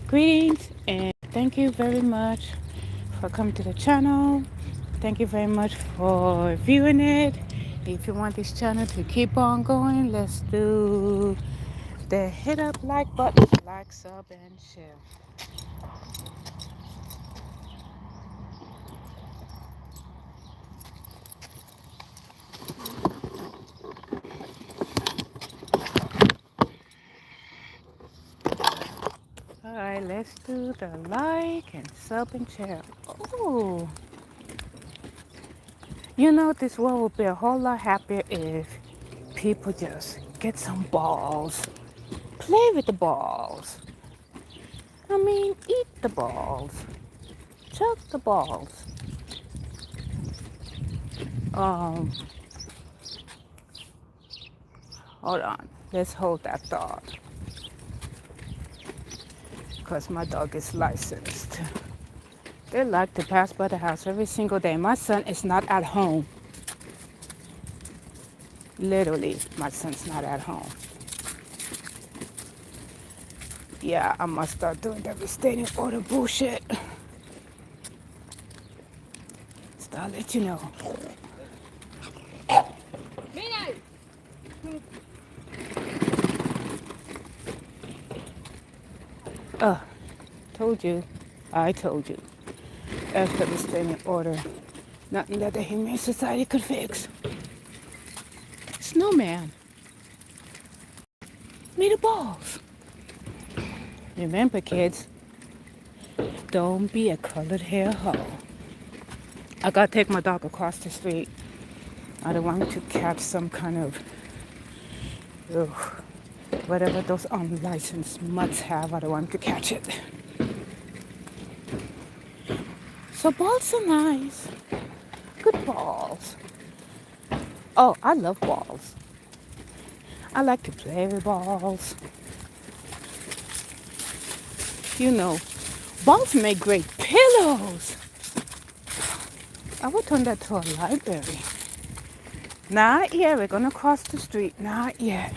Greetings and thank you very much for coming to the channel. Thank you very much for viewing it. If you want this channel to keep on going, let's do the hit up like button, like, sub, and share. All right, let's do the like and sub and share. Oh, this world would be a whole lot happier if people just get some balls, play with the balls. I mean, eat the balls, chuck the balls. Um, Hold on, let's hold that thought, because my dog is licensed. They like to pass by the house every single day. My son is not at home. Literally, my son's not at home. Yeah, I must start doing the restraining order bullshit. So I'll let you know. Uh, Told you. I told you. After the restraining order, nothing that the Humane Society could fix. Snowman. Me the balls. Remember, kids, don't be a colored hair hoe. I gotta take my dog across the street. I don't want to catch some kind of, ugh, whatever those unlicensed mutts have. I don't want to catch it. So balls are nice. Good balls. Oh, I love balls. I like to play with balls. Balls make great pillows. I would turn that to a library. Not yet. We're gonna cross the street. Not yet.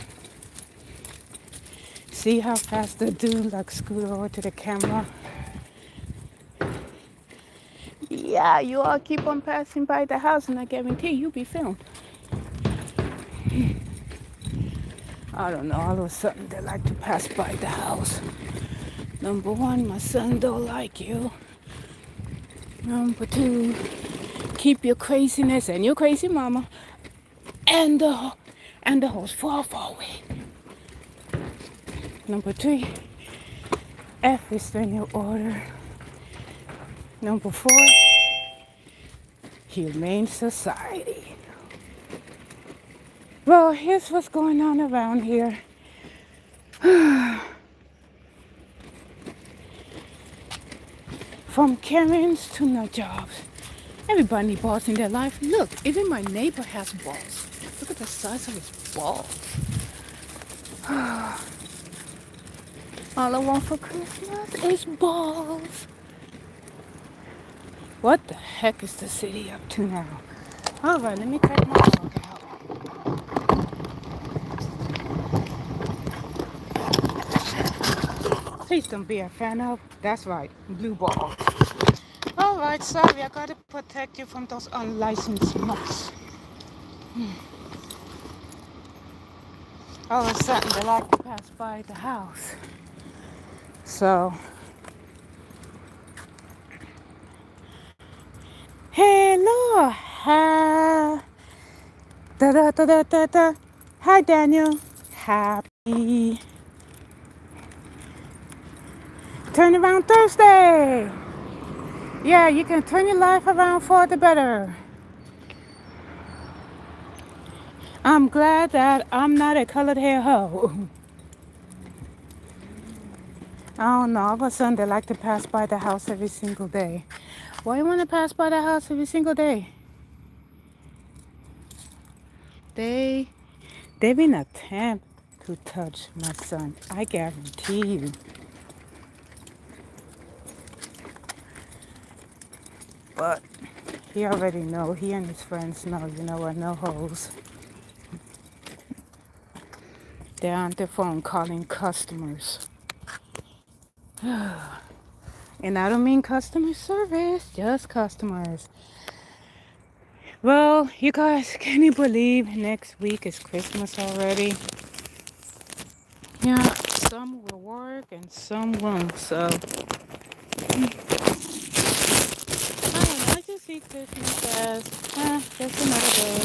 See how fast the dude scoot over to the camera? Yeah, you all keep on passing by the house and I guarantee you'll be filmed. I don't know, all of a sudden they like to pass by the house. Number one, my son don't like you. Number two, keep your craziness and your crazy mama and the host far, far away. Number three, F is the new order. Number four, Humane Society. Well, here's what's going on around here. From Karens to no jobs. Everybody needs balls in their life. Look, even my neighbor has balls. Look at the size of his balls. All I want for Christmas is balls. What the heck is the city up to now? All right, let me take my dog out. Please don't be a fan of. That's right, blue ball. All right, sorry, I gotta protect you from those unlicensed mutts. All of a sudden, they like to pass by the house. So, hello, hi, da da da da da da. Hi, Daniel. Happy Turnaround Thursday. Yeah, you can turn your life around for the better. I'm glad that I'm not a colored hair hoe. I don't know, all of a sudden they like to pass by the house every single day. Why you want to pass by the house every single day? They didn't attempt to touch my son. I guarantee you. But he already know. He and his friends know. You know what? No hoes. They're on their phone calling customers. And I don't mean customer service, just customers. Well, you guys, can you believe next week is Christmas already? Yeah, some will work and some won't. So, I don't know. I just see Christmas as just another day.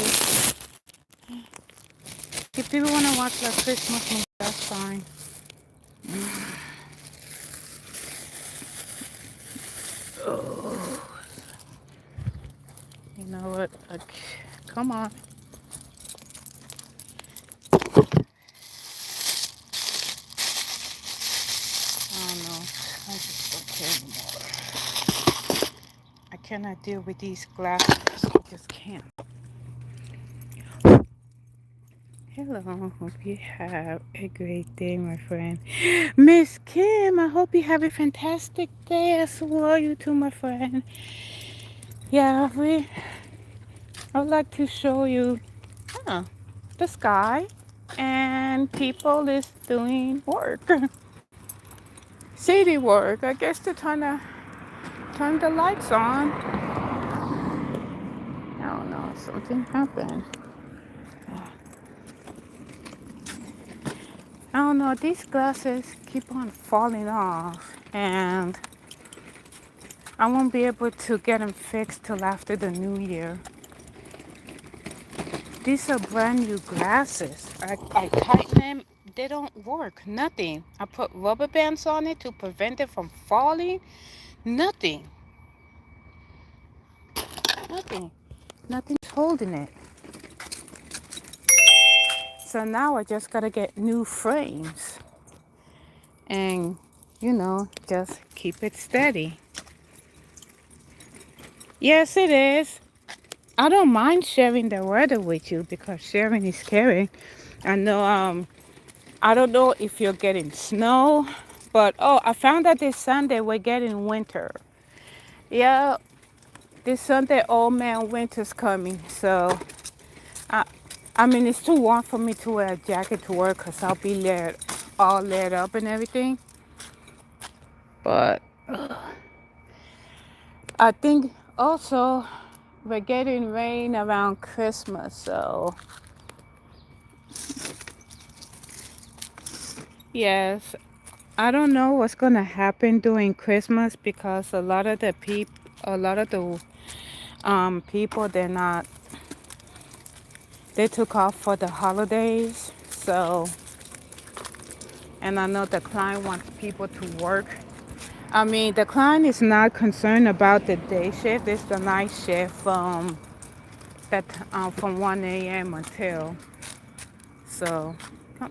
If people want to watch like Christmas movie, that's fine. Oh, you know what? Come on. I don't know. I just don't care anymore. I cannot deal with these glasses. I just can't. Hello, hope you have a great day, my friend. Miss Kim, I hope you have a fantastic day as well. You too, my friend. Yeah, I would like to show you huh, the sky and people is doing work. City work. I guess to turn the lights on. I don't know, something happened. I don't know, these glasses keep on falling off and I won't be able to get them fixed till after the new year. These are brand new glasses. I tighten them, they don't work, nothing. I put rubber bands on it to prevent it from falling. Nothing, nothing, nothing's holding it. So now I just gotta get new frames and, just keep it steady. Yes, it is. I don't mind sharing the weather with you because sharing is caring. I know, I don't know if you're getting snow, but I found out this Sunday we're getting winter. Yeah, this Sunday, old man, winter's coming. So, I, I mean, it's too warm for me to wear a jacket to work because I'll be all laid up and everything. But I think also we're getting rain around Christmas. So, yes, I don't know what's gonna happen during Christmas because a lot of the people, they took off for the holidays. So, and I know the client wants people to work. I mean, the client is not concerned about the day shift. It's the night shift from 1 a.m. until. So, oh,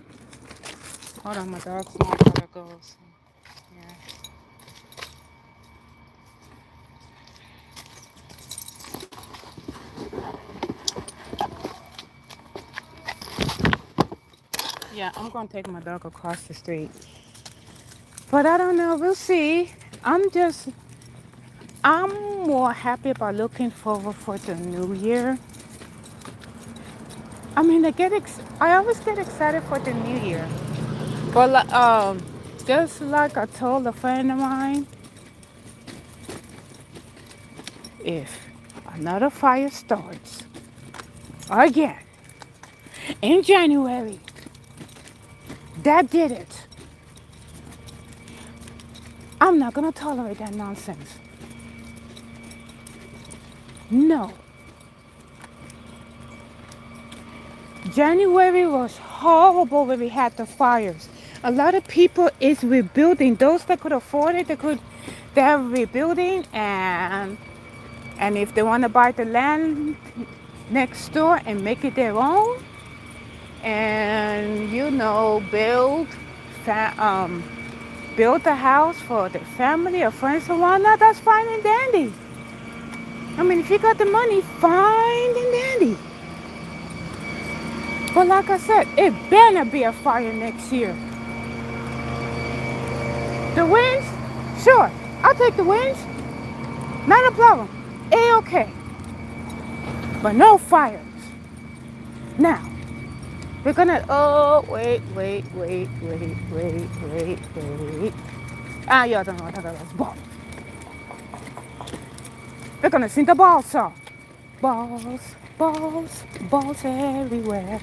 hold on, my dog's not gotta go. So, yeah. Yeah, I'm gonna take my dog across the street. But I don't know. We'll see. I'm more happy about looking forward for the new year. I mean, I always get excited for the new year. But just like I told a friend of mine, if another fire starts again in January, that did it. I'm not gonna tolerate that nonsense. No. January was horrible when we had the fires. A lot of people is rebuilding. Those that could afford it, they're rebuilding, and if they want to buy the land next door and make it their own, and build a house for their family or friends or whatnot, that's fine and dandy. I mean, if you got the money, fine and dandy. But like I said, it better be a fire next year. The winds? Sure, I'll take the winds. Not a problem. A-okay. But no fires. Now, wait, wait. Ah, y'all don't know what that is. Ball. We're gonna sing the ball song. Balls, balls, balls everywhere.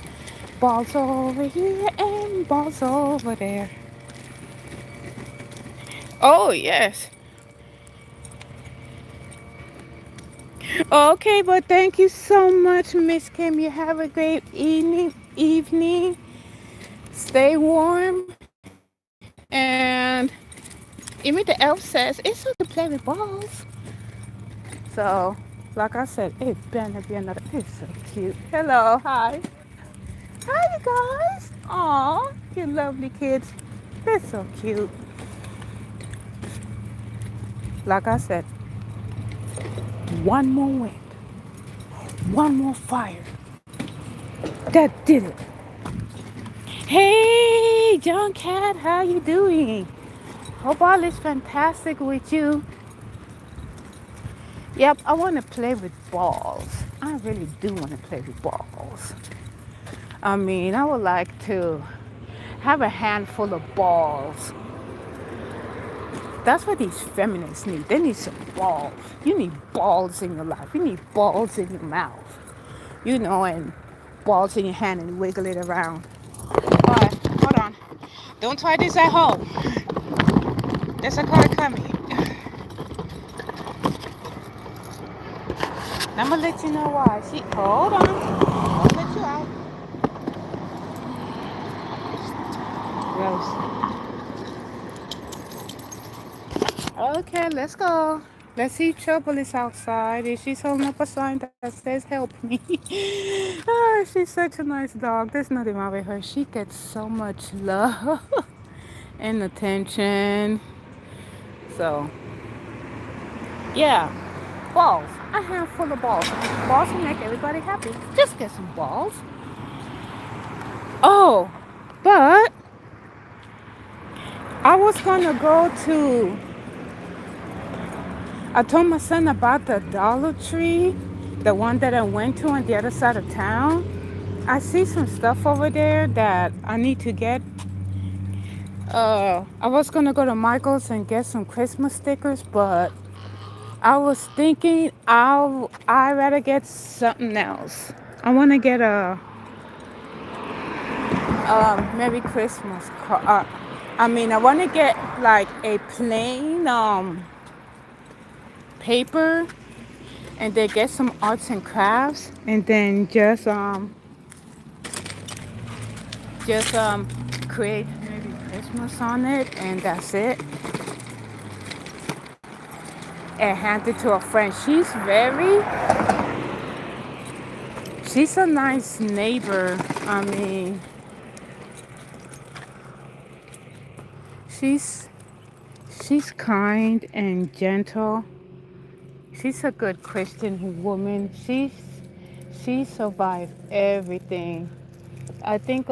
Balls over here and balls over there. Oh, yes. Okay, but thank you so much, Miss Kim. You have a great evening. Stay warm. And even the elf says it's okay to play with balls. So, like I said, it's gonna be another. It's so cute. Hello, hi. Hi, you guys. Aw, you lovely kids. They're so cute. Like I said, one more wind, one more fire. That did it. Hey, John Cat, how you doing? Hope all is fantastic with you. Yep, I want to play with balls. I really do want to play with balls. I mean, I would like to have a handful of balls. That's what these feminists need. They need some balls. You need balls in your life. You need balls in your mouth. You know, and balls in your hand and wiggle it around. All right, hold on. Don't try this at home. There's a car coming. I'm gonna let you know why. See, hold on. I'll let you out. Rose. Okay, let's go. Let's see if Trouble is outside. And she's holding up a sign that says help me. Oh, she's such a nice dog. There's nothing wrong with her. She gets so much love and attention. So, yeah. Balls. A handful of balls. Balls will make everybody happy. Just get some balls. Oh, but I was gonna go to. I told my son about the Dollar Tree, the one that I went to on the other side of town. I see some stuff over there that I need to get. I was gonna go to Michael's and get some Christmas stickers, but I was thinking I rather get something else. I want to get a Merry Christmas card. I want to get like a plain paper, and then get some arts and crafts, and then just create Merry Christmas on it, and that's it. And hand it to a friend. She's a nice neighbor. She's kind and gentle. She's a good Christian woman. She survived everything. I think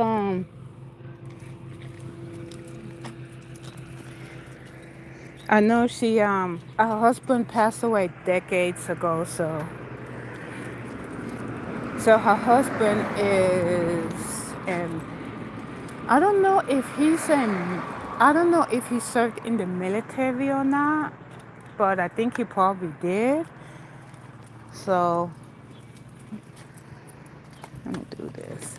I know her husband passed away decades ago, so her husband is, and I don't know if he served in the military or not, but I think he probably did. So let me do this.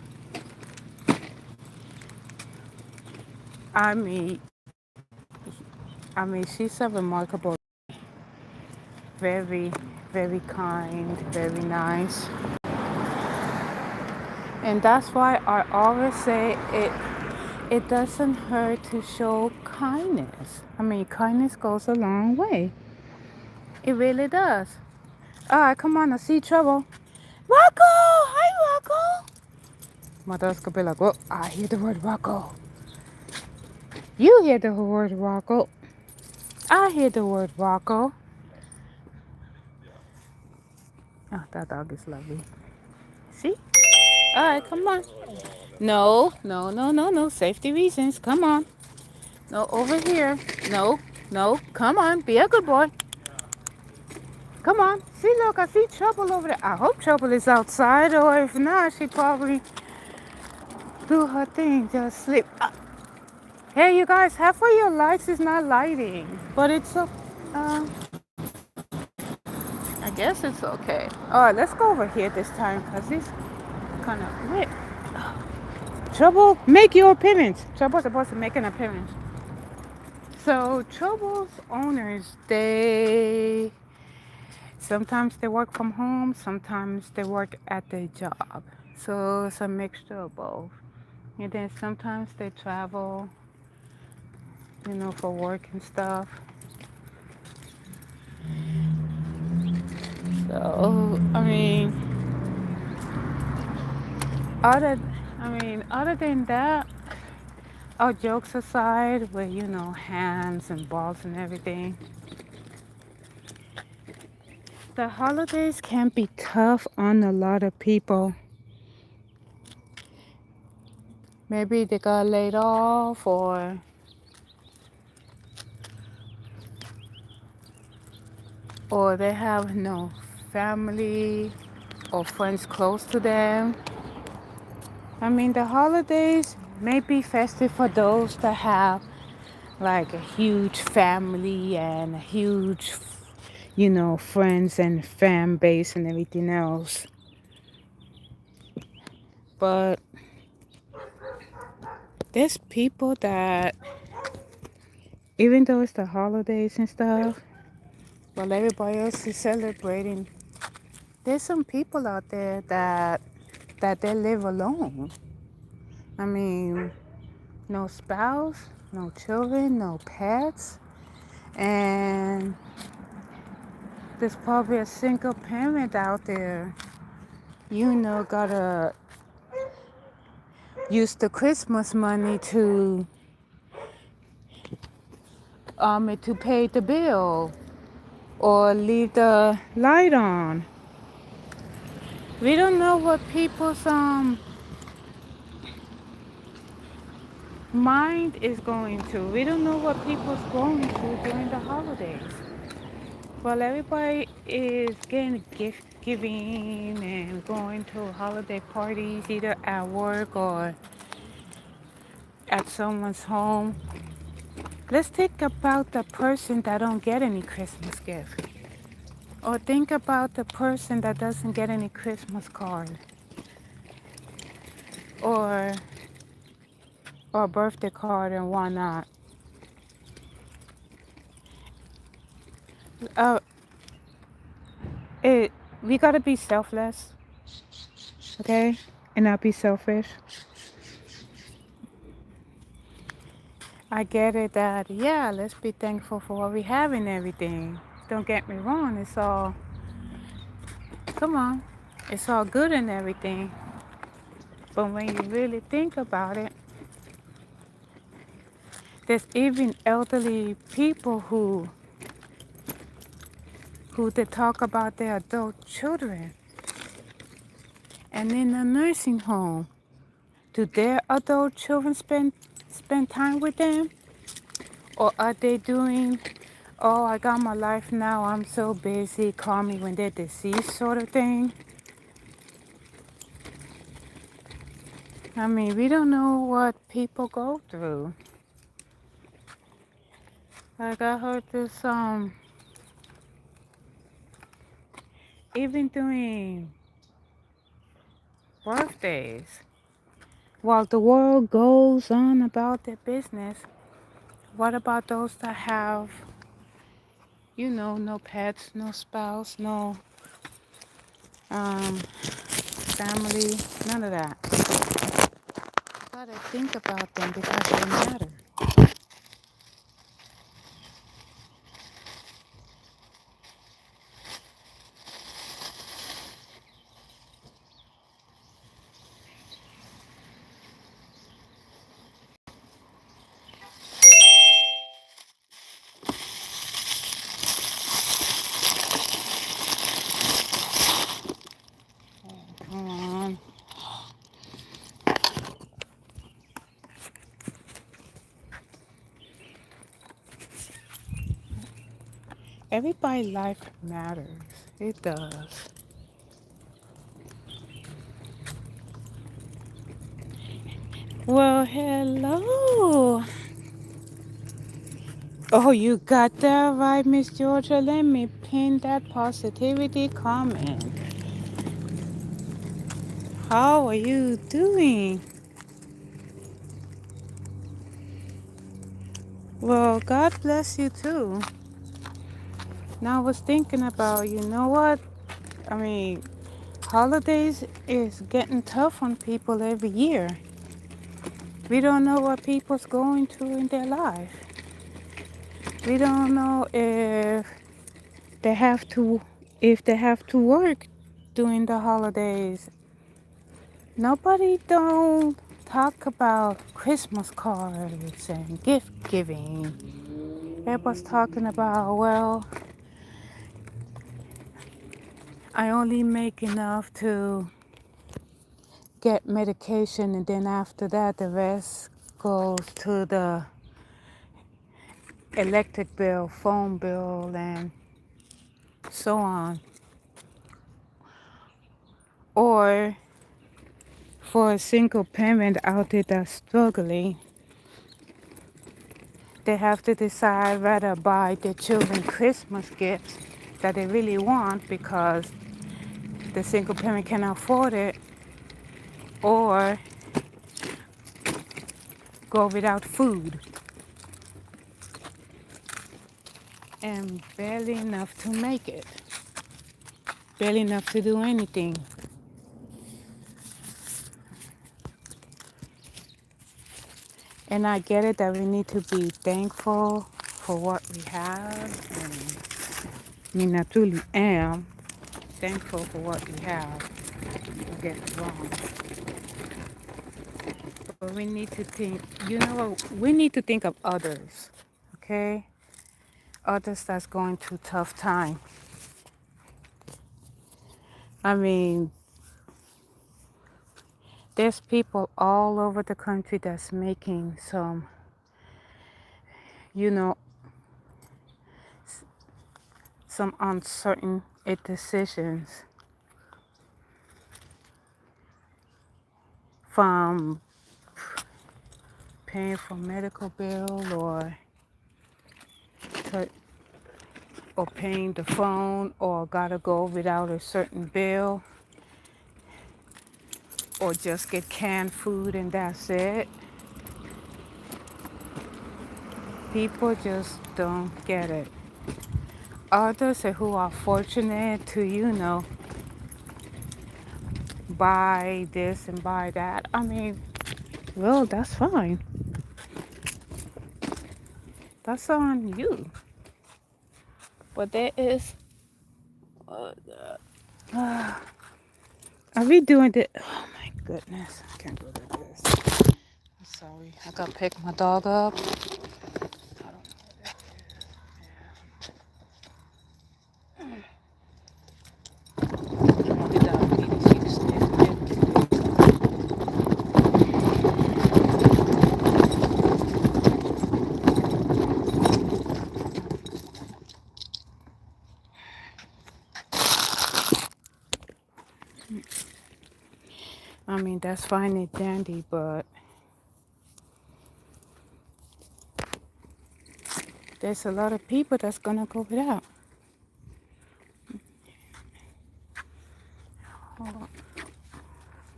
I mean, she's a remarkable, very, very kind, very nice. And that's why I always say it doesn't hurt to show kindness. Kindness goes a long way. It really does. All right, come on, I see trouble. Rocco! Hi, Rocco! My dog's gonna be like, oh, I hear the word Rocco. You hear the word Rocco. I hear the word Rocco. Oh, that dog is lovely. See? All right, come on. No. Safety reasons. Come on. No, over here. No. Come on. Be a good boy. Come on. See, look, I see Trouble over there. I hope Trouble is outside, or if not, she probably do her thing, just sleep. Hey, you guys, half of your lights is not lighting, but it's uh, I guess it's okay. All right, let's go over here this time because it's kind of lit. Trouble, make your appearance. Trouble's supposed to make an appearance. So Trouble's owners, they sometimes they work from home, sometimes they work at their job. So it's a mixture of both. And then sometimes they travel, for work and stuff. So other, other than that, all jokes aside, with hands and balls and everything, the holidays can be tough on a lot of people. Maybe they got laid off, or they have no family or friends close to them. The holidays may be festive for those that have like a huge family and a huge, friends and fan base and everything else. But there's people that, even though it's the holidays and stuff, while everybody else is celebrating, there's some people out there that they live alone. I mean, no spouse, no children, no pets, and there's probably a single parent out there, gotta use the Christmas money to pay the bill or leave the light on. We don't know what people's mind is going to. We don't know what people's going through during the holidays. Well, everybody is getting gift giving and going to holiday parties either at work or at someone's home. Let's think about the person that don't get any Christmas gift. Or think about the person that doesn't get any Christmas card. Or birthday card and whatnot. Uh, we gotta be selfless, okay, and not be selfish. I get it that let's be thankful for what we have and everything. Don't get me wrong, come on, it's all good and everything. But when you really think about it, there's even elderly people who they talk about their adult children. And in a nursing home, do their adult children spend time with them? Or are they doing, oh, I got my life now, I'm so busy, call me when they're deceased sort of thing? We don't know what people go through. Like I heard this, even doing birthdays, while the world goes on about their business, what about those that have, no pets, no spouse, no family, none of that? Gotta think about them because they matter. Come on. Everybody's life matters. It does. Well, hello. Oh, you got that right, Miss Georgia. Let me pin that positivity comment. How are you doing? Well, God bless you too. Now I was thinking about, you know what? I mean, holidays is getting tough on people every year. We don't know what people's going through in their life. We don't know they have to if they have to work during the holidays. Nobody don't talk about Christmas cards and gift giving. Everybody's talking about, well, I only make enough to get medication, and then after that the rest goes to the electric bill, phone bill, and so on. Or for a single parent out there that's struggling, they have to decide whether buy their children Christmas gifts that they really want because the single parent can afford it, or go without food and barely enough to make it, barely enough to do anything. And I get it that we need to be thankful for what we have. And I mean, I truly am thankful for what we have. Don't get it wrong. But we need to think, we need to think of others, okay? Others that's going through tough time. I mean, there's people all over the country that's making some, you know, some uncertain decisions, from paying for medical bill to, or paying the phone, or gotta go without a certain bill, or just get canned food and that's it. People just don't get it. Others who are fortunate to, buy this and buy that, I mean, well, that's fine. That's on you. But there is, are we doing it? Oh my goodness, I can't do this. I'm sorry, I gotta pick my dog up. I mean, that's fine and dandy, but there's a lot of people that's gonna go without. Hold on.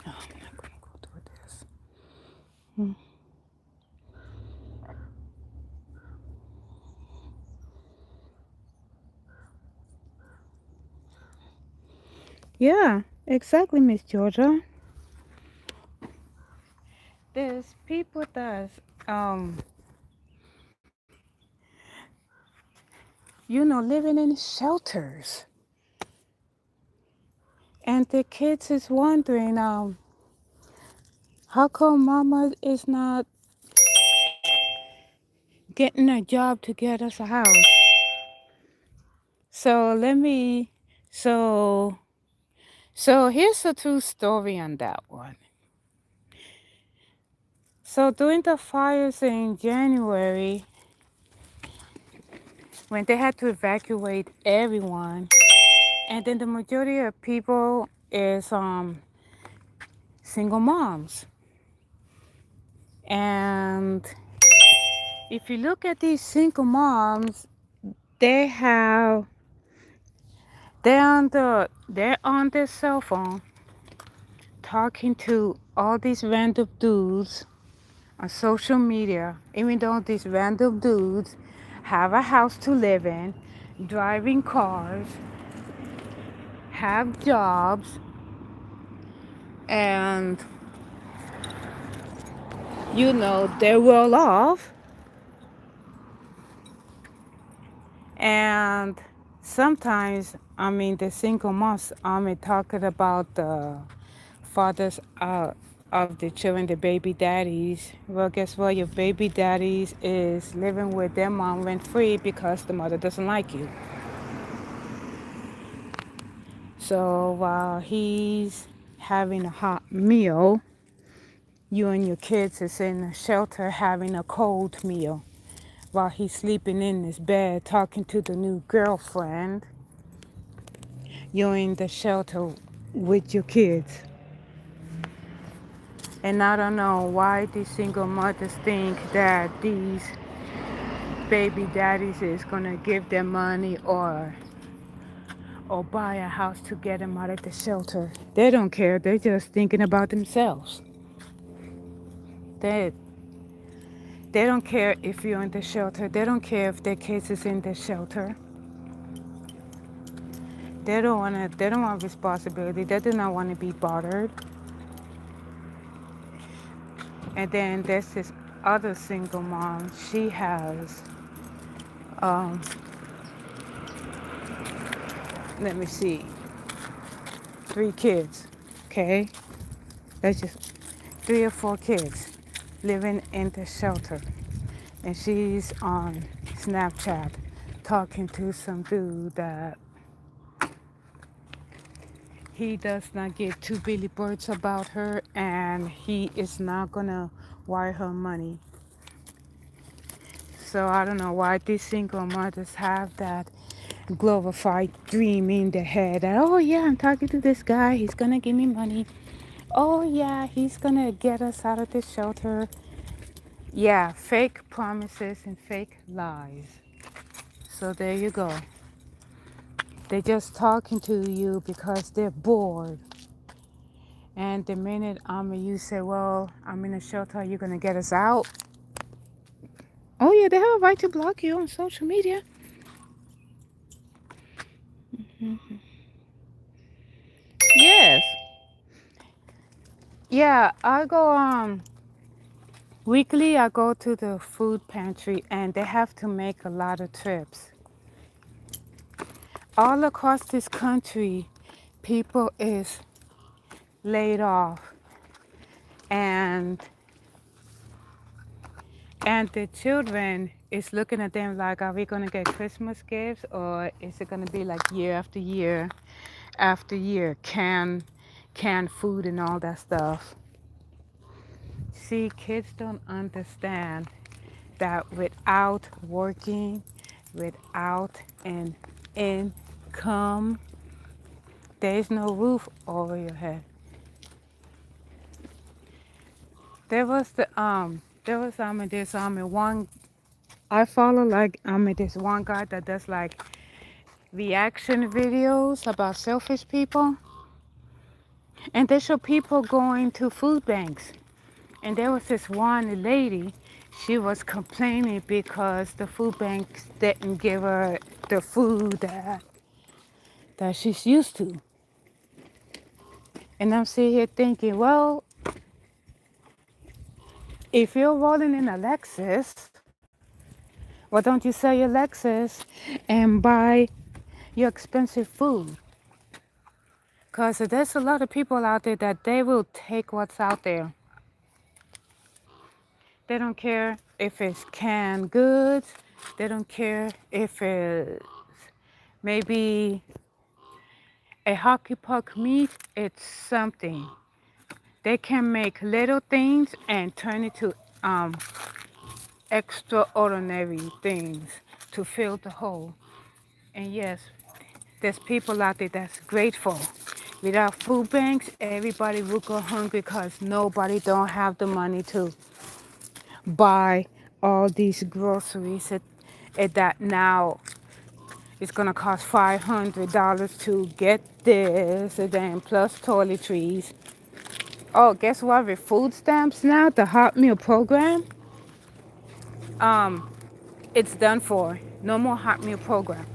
No, I'm not gonna go through this. Yeah, exactly, Miss Georgia. There's people that's living in shelters, and the kids is wondering, how come Mama is not getting a job to get us a house? So so here's a true story on that one. So during the fires in January, when they had to evacuate everyone, and then the majority of people is single moms, and If you look at these single moms, they have they're on their cell phone talking to all these random dudes on social media, even though these random dudes have a house to live in, driving cars, have jobs, and they're well off. And sometimes, the single moms, talking about the fathers of the children, the baby daddies. Well, guess what? Your baby daddies is living with their mom rent free because the mother doesn't like you. So while he's having a hot meal, you and your kids is in a shelter having a cold meal. While he's sleeping in his bed talking to the new girlfriend, you're in the shelter with your kids. And I don't know why these single mothers think that these baby daddies is gonna give them money or buy a house to get them out of the shelter. They don't care. They're just thinking about themselves. They they don't care if you're in the shelter. They don't care if their kids is in the shelter. They don't want responsibility. They do not want to be bothered. And then there's this other single mom. She has um let me see, 3 kids. Okay? That's just 3 or 4 kids living in the shelter. And she's on Snapchat talking to some dude that he does not give two Billy Birds about her, and he is not gonna wire her money. So I don't know why these single mothers have that glorified dream in their head that, oh yeah, I'm talking to this guy, he's gonna give me money. Oh yeah, he's gonna get us out of this shelter. Yeah, fake promises and fake lies. So there you go. They're just talking to you because they're bored. And the minute you say, well, I'm in a shelter, are you gonna get us out? Oh yeah, they have a right to block you on social media. Yes. Yeah, I go weekly. I go to the food pantry, and they have to make a lot of trips. All across this country, people is laid off, and the children is looking at them like, are we gonna get Christmas gifts, or is it gonna be like year after year after year, canned food and all that stuff? See, kids don't understand that without working, without an income, there is no roof over your head. There's one I follow, like this one guy that does like reaction videos about selfish people, and they show people going to food banks. And there was this one lady, she was complaining because the food banks didn't give her the food that she's used to. And I'm sitting here thinking, well, if you're rolling in a Lexus, why don't you sell your Lexus and buy your expensive food? Because there's a lot of people out there that they will take what's out there. They don't care if it's canned goods. They don't care if it's maybe a hockey puck meat. It's something. They can make little things and turn it to extraordinary things to fill the hole. And yes, there's people out there that's grateful. Without food banks, everybody would go hungry because nobody don't have the money to buy all these groceries that now it's gonna cost $500 to get this, and then plus toiletries. Oh, guess what? With food stamps now, the hot meal program, it's done for. No more hot meal program.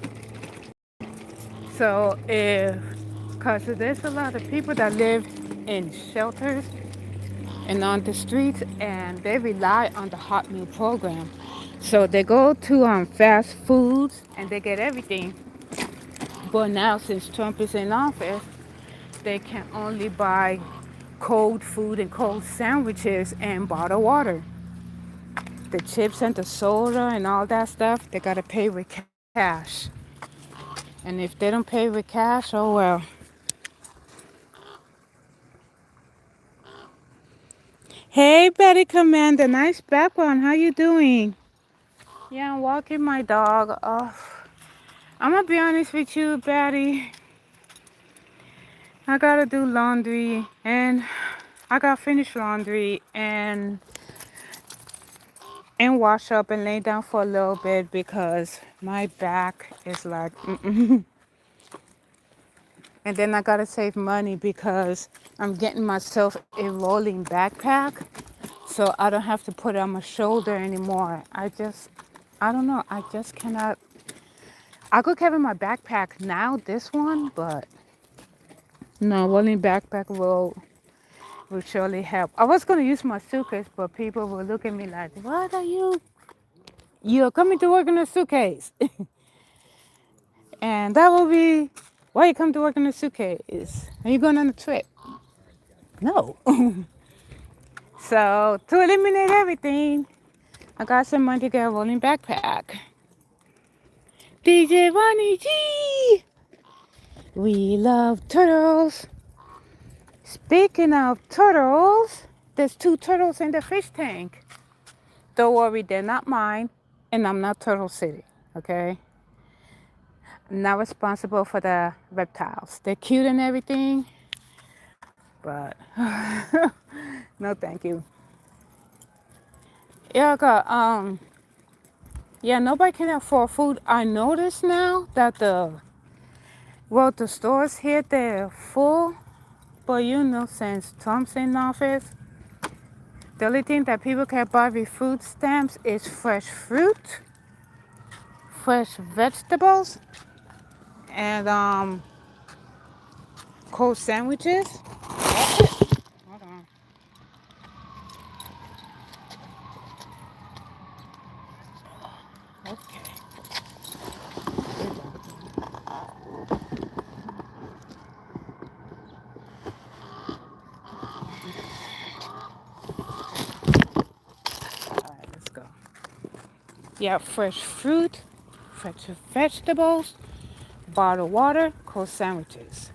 So cause there's a lot of people that live in shelters and on the streets, and they rely on the hot meal program. So they go to fast foods and they get everything. But now, since Trump is in office, they can only buy cold food and cold sandwiches and bottled water. The chips and the soda and all that stuff, they gotta pay with cash. And if they don't pay with cash, oh well. Hey, Betty Commander, nice background. How you doing? Yeah, I'm walking my dog. I'm gonna be honest with you, Betty. I gotta do laundry, and I gotta finish laundry and wash up and lay down for a little bit because my back is like, mm-mm. And then I gotta save money because I'm getting myself a rolling backpack so I don't have to put it on my shoulder anymore. I don't know, I just cannot. I could carry my backpack now, this one, but no, rolling backpack will surely help. I was gonna use my suitcase, but people will look at me like, what are you? You're coming to work in a suitcase. And that will be why you come to work in a suitcase. Are you going on a trip? No. So to eliminate everything, I got some money to get a rolling backpack. DJ Ronnie G! We love turtles. Speaking of turtles, there's 2 turtles in the fish tank. Don't worry, they're not mine, and I'm not Turtle City, okay? I'm not responsible for the reptiles. They're cute and everything, but no thank you. Erica, yeah, nobody can afford food. I notice now that the stores here, they're full, but since Trump's in office, the only thing that people can buy with food stamps is fresh fruit, fresh vegetables, and cold sandwiches. Hold on. Okay. All right, let's go. Yeah, fresh fruit, fresh vegetables, bottled water, cold sandwiches.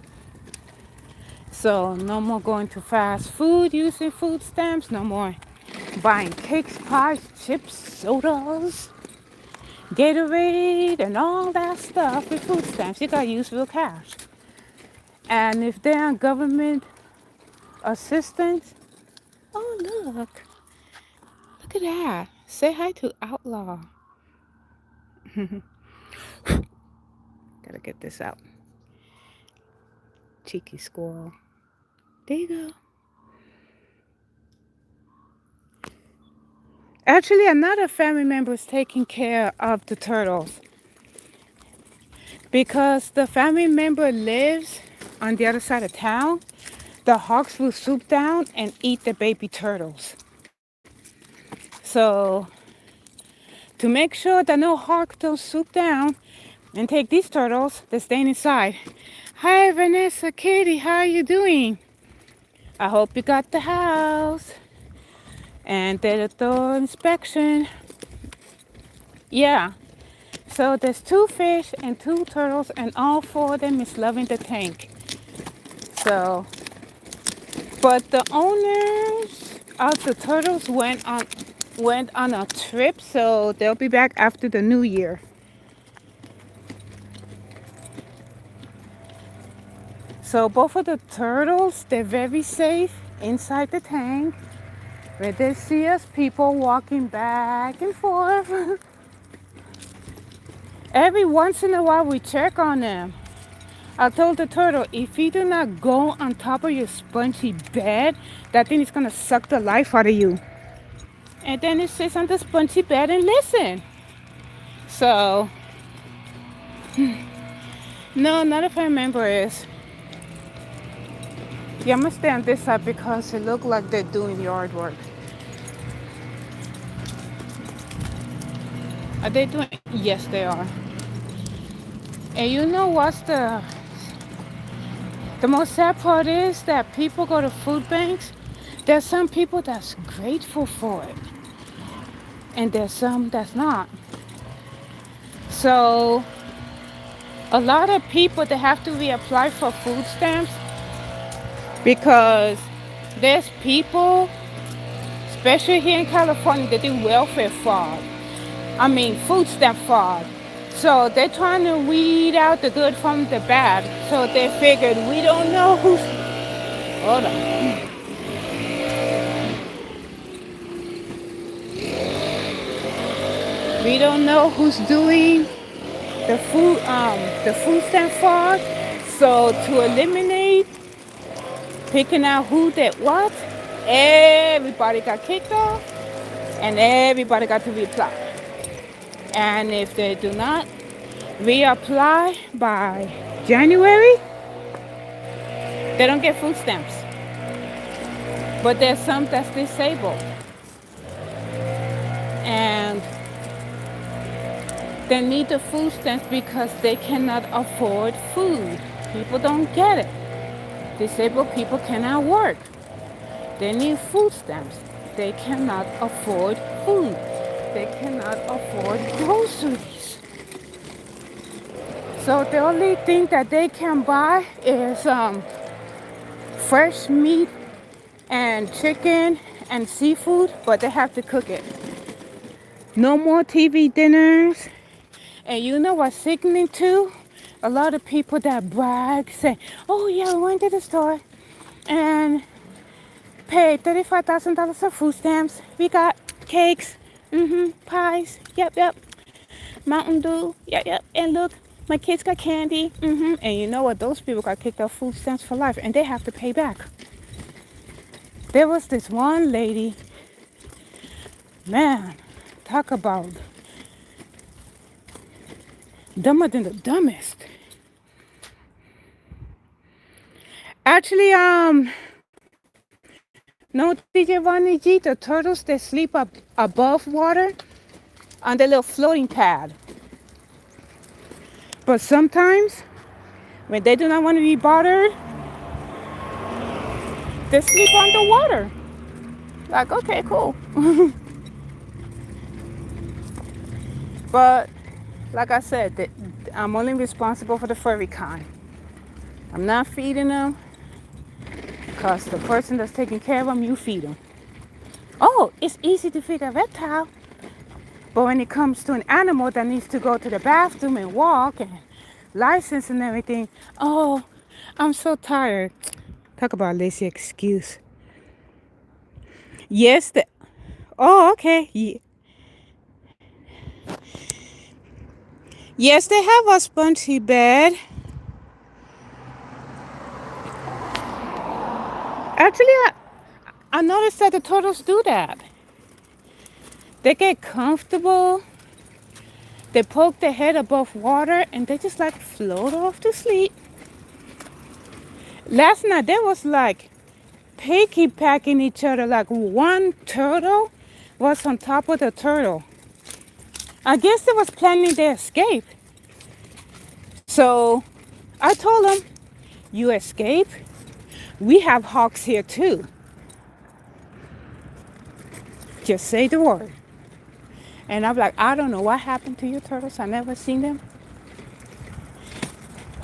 So no more going to fast food using food stamps. No more buying cakes, pies, chips, sodas, Gatorade, and all that stuff with food stamps. You gotta use real cash. And if they're on government assistance, oh look at that. Say hi to Outlaw. Gotta get this out. Cheeky squirrel. There you go. Actually, another family member is taking care of the turtles because the family member lives on the other side of town. The hawks will swoop down and eat the baby turtles. So to make sure that no hawk don't swoop down and take these turtles, they're staying inside. Hi Vanessa, Katie, how are you doing? I hope you got the house and did a thorough inspection. Yeah, so there's 2 fish and 2 turtles, and all 4 of them is loving the tank. So, but the owners of the turtles went on a trip, so they'll be back after the new year. So both of the turtles, they're very safe inside the tank. where they see us people walking back and forth. Every once in a while, we check on them. I told the turtle, if you do not go on top of your spongy bed, that thing is gonna suck the life out of you. And then it sits on the spongy bed and listen. So, no, not if I remember is. Yeah, I'm gonna stay on this side because it looks like they're doing yard work. Are they doing? Yes, they are. And you know what's the most sad part is that people go to food banks. There's some people that's grateful for it, and there's some that's not. So a lot of people that have to reapply for food stamps because there's people, especially here in California, that do welfare fraud. I mean, food stamp fraud. So they're trying to weed out the good from the bad. So they figured we don't know who's. Hold on. We don't know who's doing the food stamp fraud. So to eliminate picking out who did what, everybody got kicked off and everybody got to reapply. And if they do not reapply by January, they don't get food stamps. But there's some that's disabled. And they need the food stamps because they cannot afford food. People don't get it. Disabled people cannot work. They need food stamps. They cannot afford food. They cannot afford groceries. So the only thing that they can buy is fresh meat and chicken and seafood, but they have to cook it. No more TV dinners. And you know what's sickening too? A lot of people that brag say, oh yeah, we went to the store and paid $35,000 for food stamps. We got cakes, pies, yep. Mountain Dew, yep. And look, my kids got candy, And you know what? Those people got kicked off food stamps for life and they have to pay back. There was this one lady, man, talk about dumber than the dumbest. Actually, no, DJ Ronnie G, the turtles, they sleep up above water on the little floating pad. But sometimes, when they do not want to be bothered, they sleep underwater. Like, okay, cool. But, like I said, I'm only responsible for the furry kind. I'm not feeding them, because the person that's taking care of them, you feed them. Oh, it's easy to feed a reptile. But when it comes to an animal that needs to go to the bathroom and walk and license and everything, oh, I'm so tired. Talk about a lazy excuse. Yes, oh, okay. Yeah. Yes, they have a spongy bed. Actually, I noticed that the turtles do that. They get comfortable. They poke their head above water and they just like float off to sleep. Last night there was like piggybacking each other. Like one turtle was on top of the turtle. I guess they was planning their escape. So I told them, you escape? We have hawks here too. Just say the word. And I'm like, I don't know what happened to your turtles. I never seen them.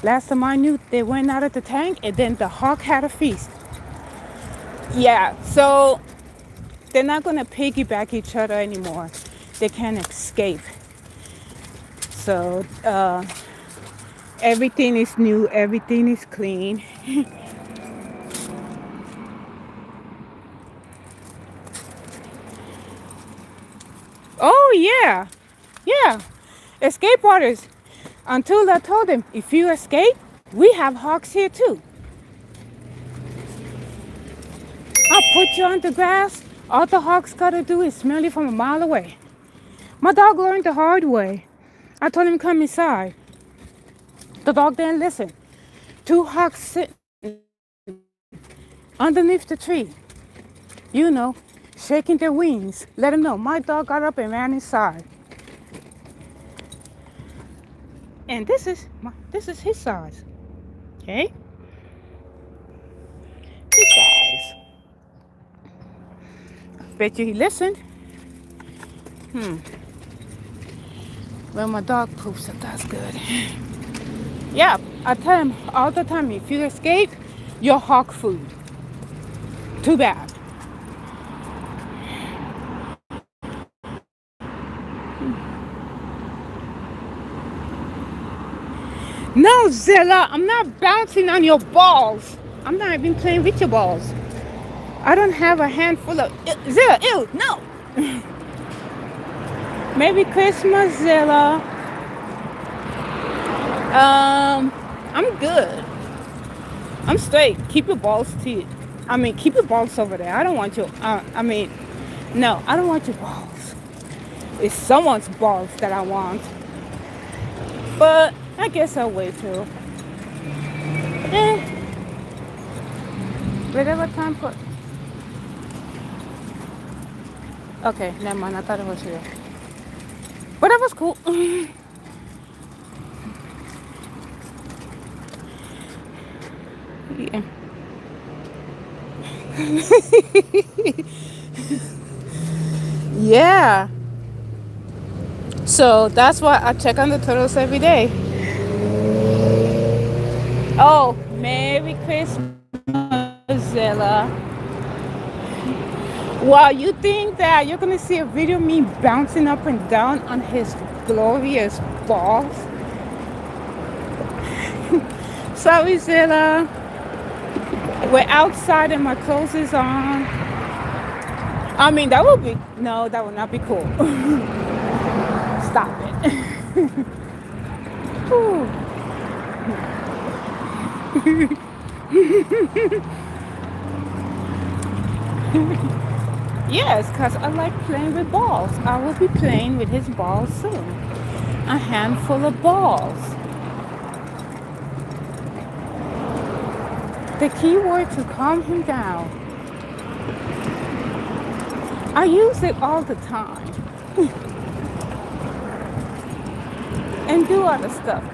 Last time I knew, they went out of the tank and then the hawk had a feast. Yeah, so they're not going to piggyback each other anymore. They can't escape. So everything is new. Everything is clean. Oh, yeah. Yeah. Escape artists. Until I told them, if you escape, we have hawks here too. I'll put you on the grass. All the hawks gotta do is smell you from a mile away. My dog learned the hard way. I told him come inside. The dog didn't listen. Two hawks sitting underneath the tree, you know, shaking their wings. Let him know. My dog got up and ran inside. And this is his size. Okay? His size. Bet you he listened. Well, my dog poops, so that's good. Yeah, I tell him all the time, if you escape, you're hawk food. Too bad. No, Zilla, I'm not bouncing on your balls. I'm not even playing with your balls. I don't have a handful of... Zilla, ew, no. Maybe Christmas, Zilla. I'm good. I'm straight. Keep your balls keep your balls over there. I don't want your... no, I don't want your balls. It's someone's balls that I want. But I guess I'll wait till... whatever time for... Okay, never mind. I thought it was here. But that was cool. Yeah. Yeah. So that's why I check on the turtles every day. Oh, Merry Christmas, Zilla. Wow, you think that you're gonna see a video of me bouncing up and down on his glorious balls? Sorry, Zilla. We're outside and my clothes is on. That would be... No, that would not be cool. Stop it. Yes, because I like playing with balls. I will be playing with his balls soon. A handful of balls. The key word to calm him down. I use it all the time. And do other stuff.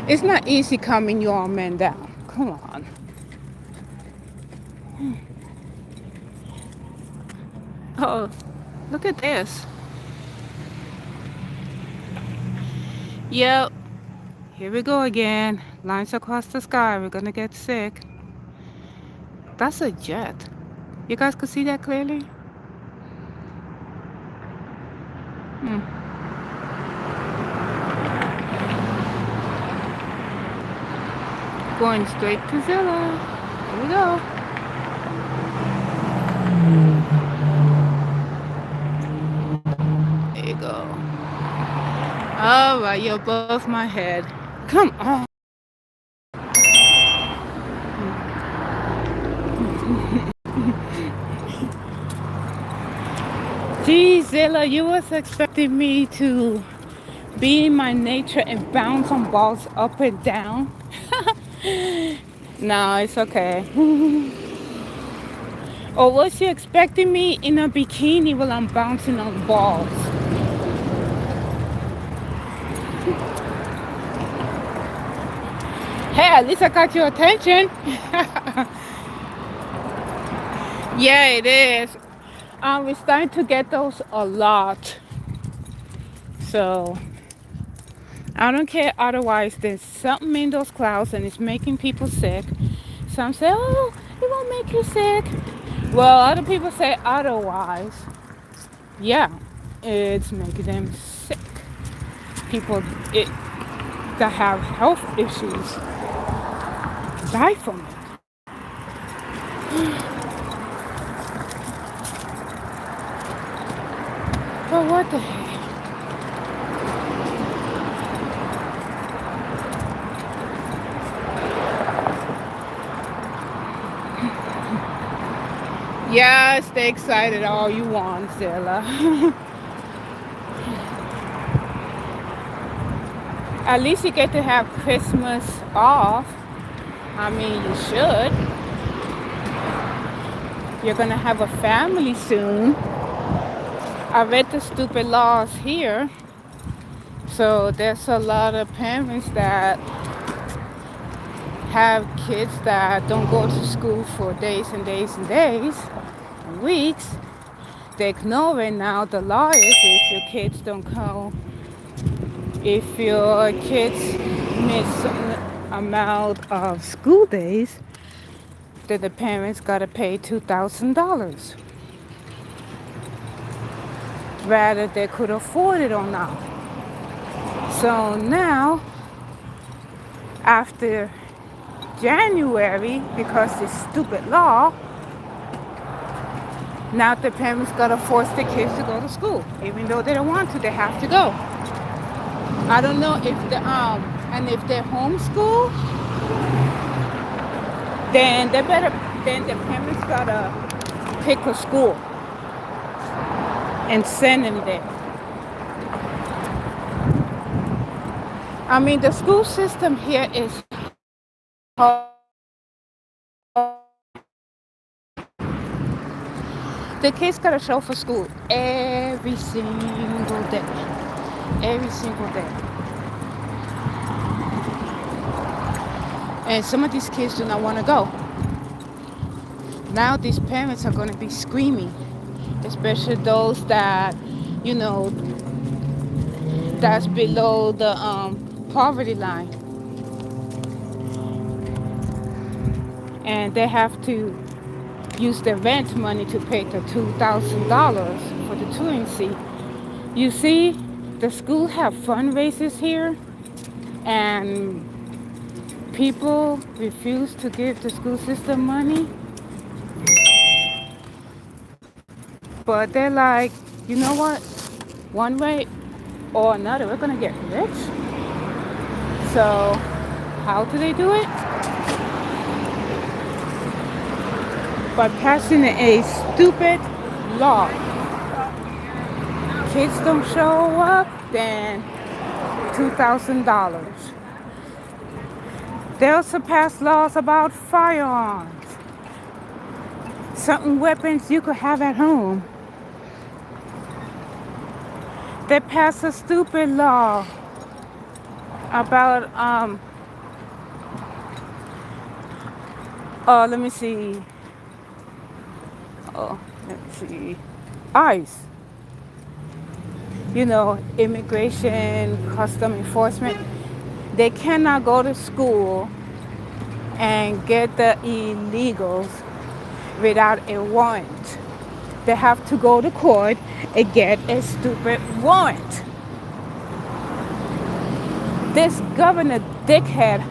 It's not easy calming your man down. Come on. Oh, look at this. Yep. Here we go again. Lines across the sky. We're gonna get sick. That's a jet. You guys could see that clearly? Going straight to Zilla. Here we go. There you go. All right, you're above my head. Come on. Gee, Zilla, you was expecting me to be in my nature and bounce on balls up and down? No, it's okay. Or was she expecting me in a bikini while I'm bouncing on balls? Hey, at least I got your attention. Yeah, it is. We're starting to get those a lot. So I don't care otherwise. There's something in those clouds and it's making people sick. Some say, oh, it won't make you sick. Well, other people say otherwise. Yeah, it's making them sick. People that have health issues die from it. But what the heck? Yeah, stay excited all you want, Zilla. At least you get to have Christmas off. I mean, you should. You're gonna have a family soon. I read the stupid laws here. So there's a lot of parents that have kids that don't go to school for days and days and days and weeks. They ignore it now. The law is if your kids don't come, if your kids miss some amount of school days, then the parents gotta pay $2,000, whether they could afford it or not. So now, after January, because this stupid law, now the parents gotta force the kids to go to school, even though they don't want to. They have to go. I don't know if and if they're homeschool, then the parents gotta pick a school and send them there. I mean, the school system here is the kids gotta show for school every single day. Every single day. And some of these kids do not want to go. Now these parents are going to be screaming, especially those that, you know, that's below the poverty line. And they have to use their rent money to pay the $2,000 for the truancy. You see, the school have fundraisers here, and people refuse to give the school system money. But they're like, you know what? One way or another, we're gonna get rich. So how do they do it? By passing a stupid law. Kids don't show up, then $2,000. They also pass laws about firearms. Certain weapons you could have at home. They pass a stupid law about let me see. ICE. You know, immigration, custom enforcement. They cannot go to school and get the illegals without a warrant. They have to go to court and get a stupid warrant. This governor dickhead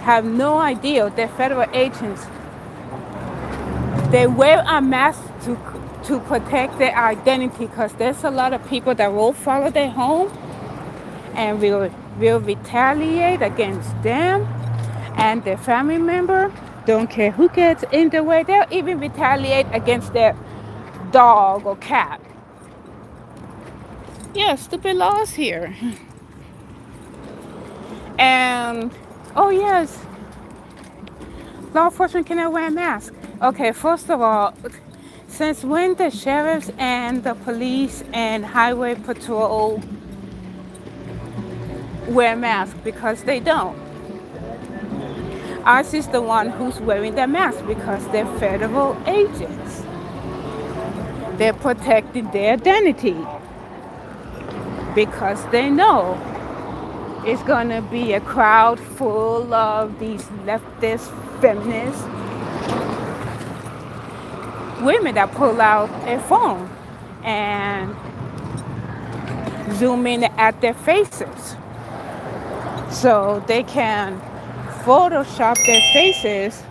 have no idea they're federal agents. They wear a mask to protect their identity, because there's a lot of people that will follow their home and will retaliate against them and their family member. Don't care who gets in the way. They'll even retaliate against their dog or cat. Yeah, stupid laws here. And, oh yes, law enforcement cannot wear a mask. Okay, first of all, since when the sheriffs and the police and highway patrol wear masks? Because they don't. ICE is the one who's wearing the mask because they're federal agents. They're protecting their identity because they know it's going to be a crowd full of these leftist feminists women that pull out a phone and zoom in at their faces so they can Photoshop their faces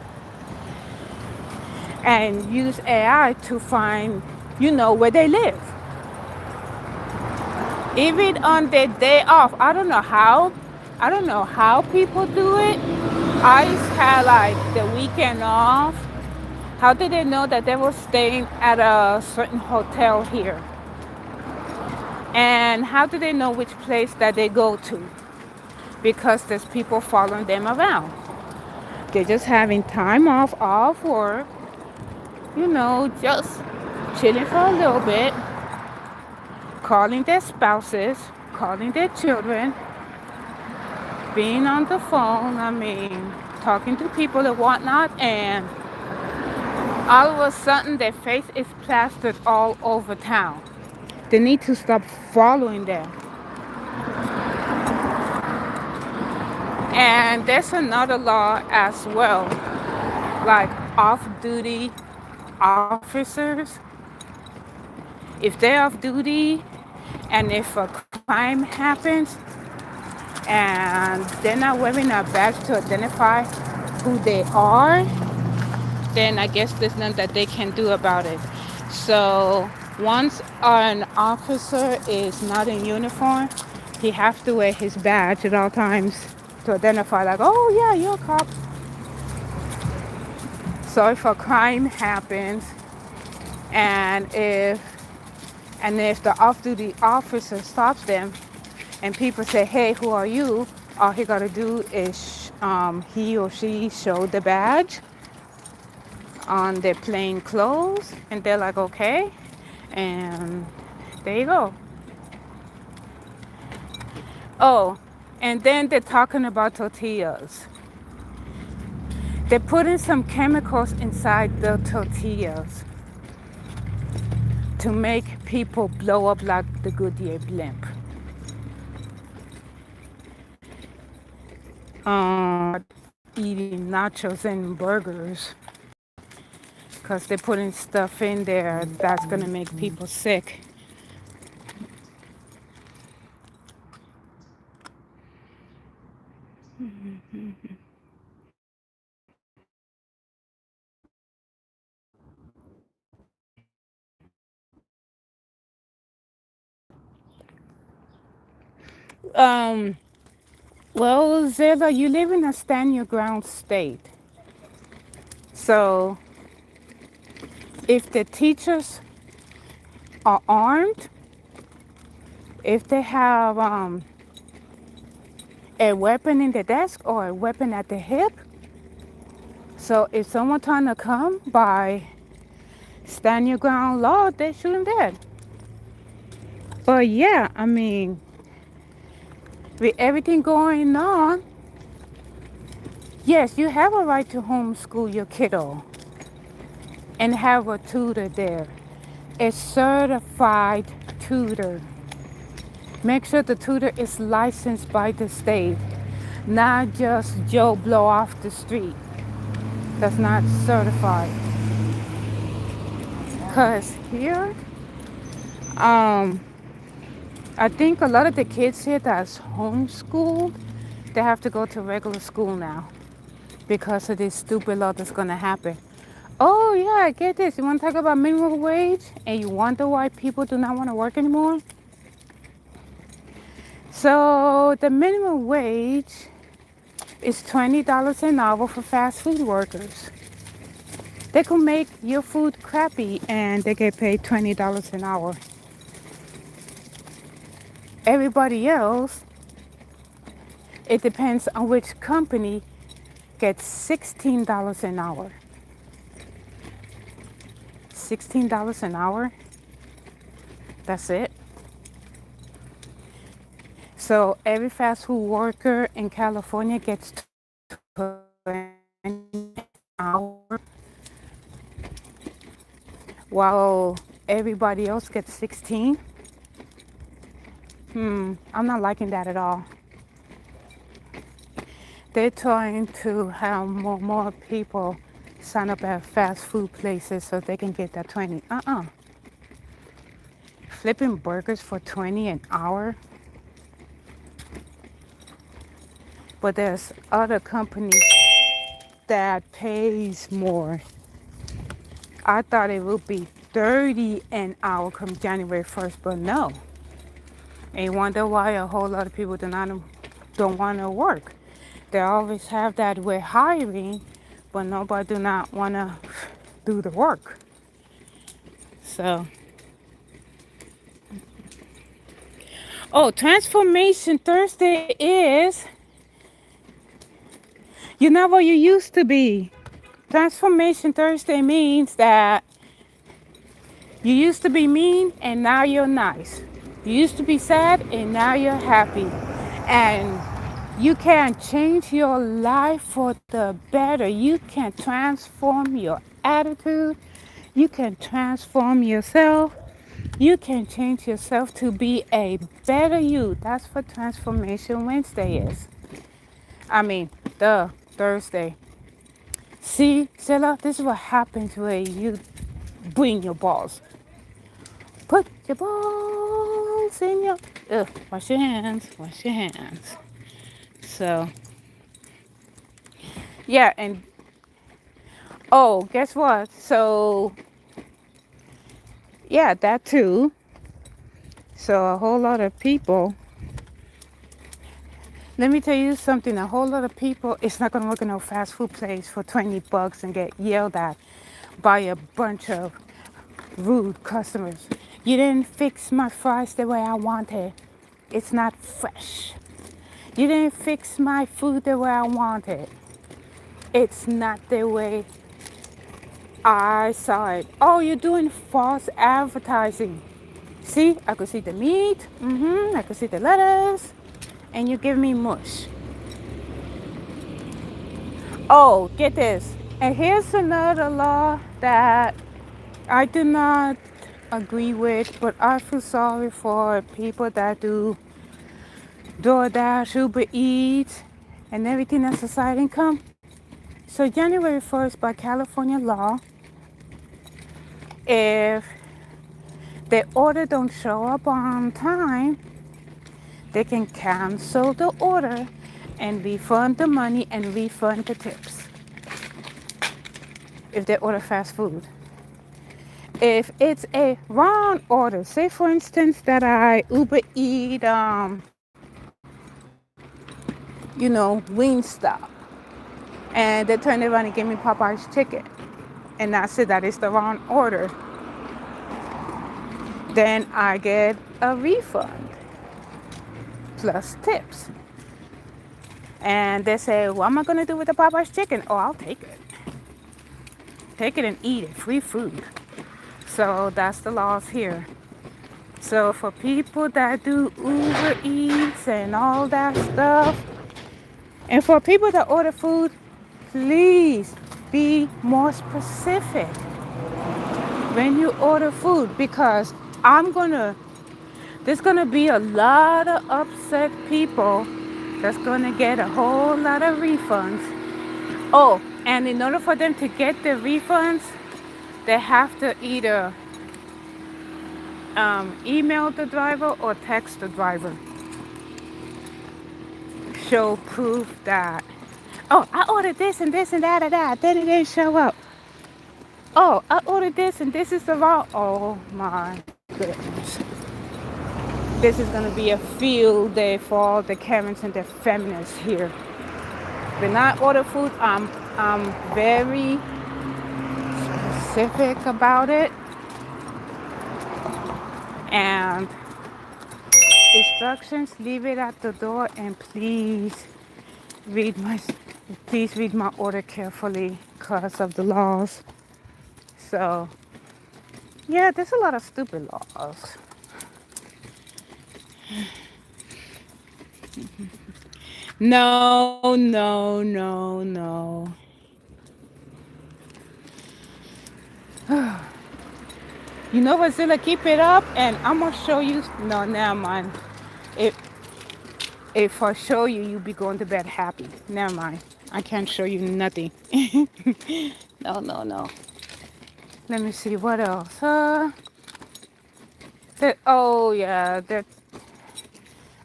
and use AI to find, where they live. Even on their day off. I don't know how people do it. I had like the weekend off. How did they know that they were staying at a certain hotel here? And how do they know which place that they go to? Because there's people following them around. They're just having time off work, just chilling for a little bit, calling their spouses, calling their children, being on the phone, talking to people and whatnot, and all of a sudden their face is plastered all over town. They need to stop following them. And there's another law as well, like off-duty officers. If they're off duty and if a crime happens and they're not wearing a badge to identify who they are, then I guess there's nothing that they can do about it. So once an officer is not in uniform, he has to wear his badge at all times to identify, like, oh yeah, you're a cop. So if a crime happens and if the off-duty officer stops them and people say, hey, who are you? All he got to do is he or she show the badge on their plain clothes, and they're like, okay, and there you go. Oh, and then they're talking about tortillas. They're putting some chemicals inside the tortillas to make people blow up like the Goodyear blimp. Eating nachos and burgers because they're putting stuff in there that's going to make people sick. Um, well, Zilla, you live in a stand your ground state. So if the teachers are armed, if they have a weapon in the desk or a weapon at the hip, so if someone trying to come by stand your ground law, they shoot them dead. But yeah, with everything going on, yes, you have a right to homeschool your kiddo and have a tutor there, a certified tutor. Make sure the tutor is licensed by the state, not just Joe Blow off the street that's not certified. Because here, um, I think a lot of the kids here that's homeschooled, they have to go to regular school now because of this stupid law that's going to happen. Oh, yeah, get this. You want to talk about minimum wage and you wonder why people do not want to work anymore? So, the minimum wage is $20 an hour for fast food workers. They can make your food crappy and they get paid $20 an hour. Everybody else, it depends on which company, gets $16 an hour. $16 an hour. That's it. So every fast food worker in California gets 20 an hour, while everybody else gets 16. I'm not liking that at all. They're trying to have more people sign up at fast food places so they can get that 20. Flipping burgers for 20 an hour. But there's other companies that pays more. I thought it would be 30 an hour come January 1st, but no. And you wonder why a whole lot of people don't want to work. They always have that we're hiring, but nobody do not want to do the work. So, oh, Transformation Thursday is you're not what you used to be. Transformation Thursday means that you used to be mean and now you're nice. You used to be sad and now you're happy. And you can change your life for the better. You can transform your attitude. You can transform yourself. You can change yourself to be a better you. That's what Transformation Wednesday is. I mean, the Thursday. See, Zilla, this is what happens when you bring your balls. Put your balls in your... wash your hands. Wash your hands. So, yeah, and... Oh, guess what? So, yeah, that too. So, a whole lot of people... Let me tell you something. A whole lot of people... It's not going to work in no fast food place for $20 and get yelled at by a bunch of rude customers. You didn't fix my fries the way I wanted. It's not fresh. You didn't fix my food the way I wanted. It's not the way I saw it. Oh, you're doing false advertising. See, I could see the meat. I could see the lettuce. And you give me mush. Oh, get this. And here's another law that I do not agree with, but I feel sorry for people that do DoorDash, Uber Eats, and everything that's a side income. So January 1st, by California law, if the order don't show up on time, they can cancel the order and refund the money and refund the tips if they order fast food. If it's a wrong order, say for instance that I Uber Eat, Wingstop, and they turn around and give me Popeye's chicken, and I said that is the wrong order, then I get a refund plus tips. And they say, what am I going to do with the Popeye's chicken? Oh, I'll take it. Take it and eat it. Free food. So that's the laws here. So for people that do Uber Eats and all that stuff, and for people that order food, please be more specific when you order food, because there's gonna be a lot of upset people that's gonna get a whole lot of refunds. Oh, and in order for them to get the refunds, they have to either email the driver or text the driver. Show proof that, oh, I ordered this and this and that and that, then it didn't show up. Oh, I ordered this and this is the wrong. Oh my goodness. This is going to be a field day for all the Karens and the feminists here. When I order food, I'm very specific about it. And instructions, leave it at the door, and please read my order carefully because of the laws. So, yeah, there's a lot of stupid laws. No, no, no, no. You know what, Zilla? Keep it up, and I'm gonna show you. No, never mind. If I show you, you'll be going to bed happy. Never mind. I can't show you nothing. No, no, no. Let me see what else. Oh yeah, that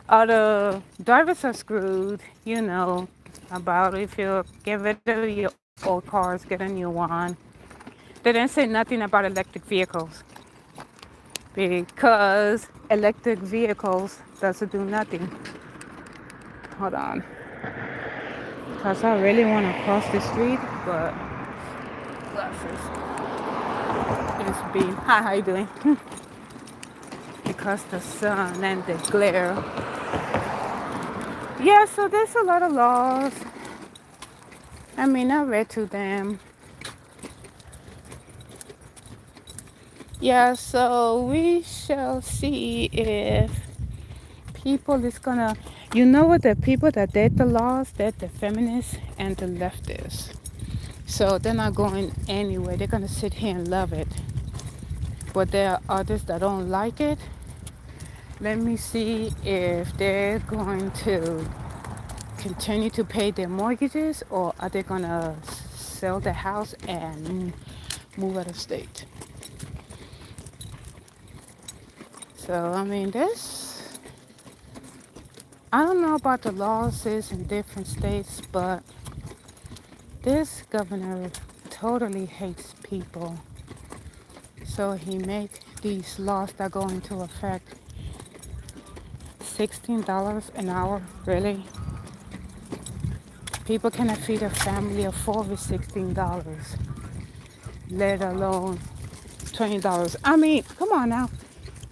other drivers are screwed. You know about if you get rid of your old cars, get a new one. They didn't say nothing about electric vehicles, because electric vehicles doesn't do nothing. Hold on. Because I really want to cross the street, but glasses. It's being, hi, how you doing? Because the sun and the glare. Yeah, so there's a lot of laws. I mean, I read to them. Yeah, so we shall see if people is gonna, you know what, the people that did the laws, they're the feminists and the leftists. So they're not going anywhere. They're gonna sit here and love it. But there are others that don't like it. Let me see if they're going to continue to pay their mortgages, or are they gonna sell the house and move out of state. So I mean, this, I don't know about the laws in different states, but this governor totally hates people. So he make these laws that go into effect. $16 an hour, really? People cannot feed a family of four with $16, let alone $20. I mean, come on now.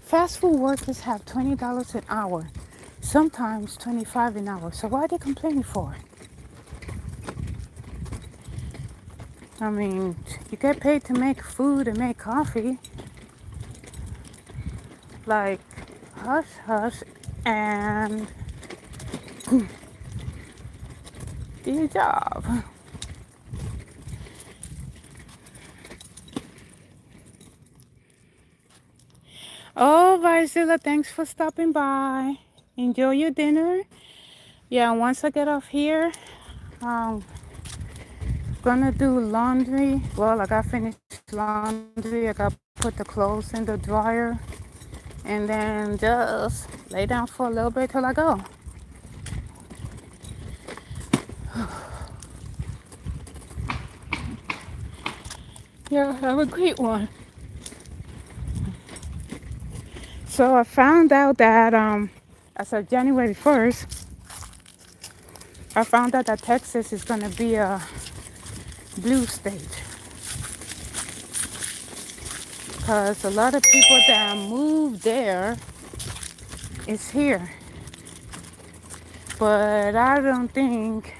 Fast food workers have $20 an hour, sometimes $25 an hour. So why are they complaining for? I mean, you get paid to make food and make coffee. Like, hush, hush, and do your job. Oh, Varzilla, thanks for stopping by. Enjoy your dinner. Yeah, once I get off here, I'm gonna do laundry. Well, I got finished laundry. I got put the clothes in the dryer, and then just lay down for a little bit till I go. Yeah, have a great one. So I found out that as of January 1st, I found out that Texas is gonna be a blue state. Because a lot of people that moved there is here. But I don't think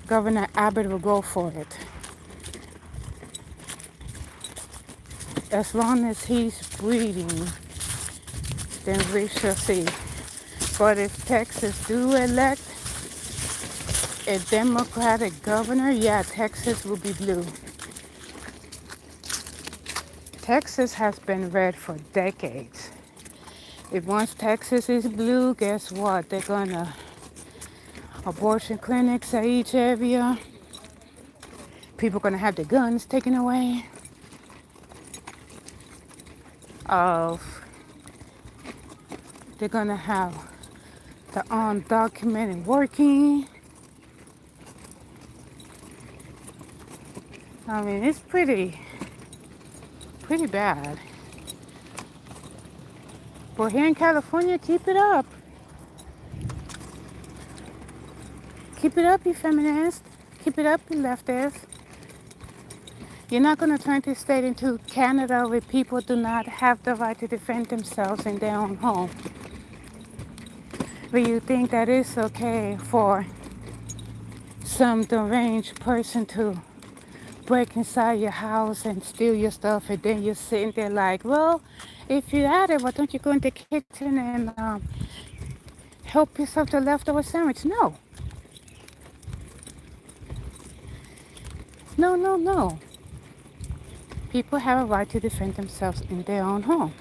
Governor Abbott will go for it. As long as he's breathing, then we shall see. But if Texas do elect a Democratic governor, yeah, Texas will be blue. Texas has been red for decades. If once Texas is blue, guess what? They're gonna abortion clinics at each area. People gonna have their guns taken away. Of they're gonna have the undocumented working. I mean, it's pretty bad. But here in California, keep it up. Keep it up, you feminists. Keep it up, you leftists. You're not going to turn this state into Canada where people do not have the right to defend themselves in their own home. Where you think that it's okay for some deranged person to break inside your house and steal your stuff, and then you're sitting there like, well, if you're at it, why don't you go in the kitchen and help yourself to a leftover sandwich? No. No, no, no. People have a right to defend themselves in their own home.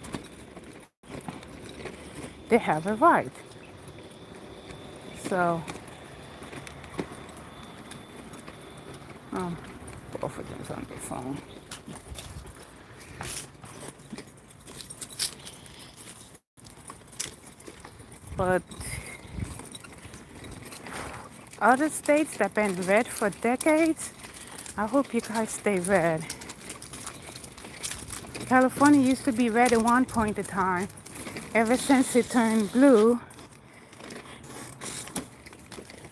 They have a right. So, both of them's on the phone. But other states that have been red for decades, I hope you guys stay red. California used to be red at one point in time, Ever since it turned blue,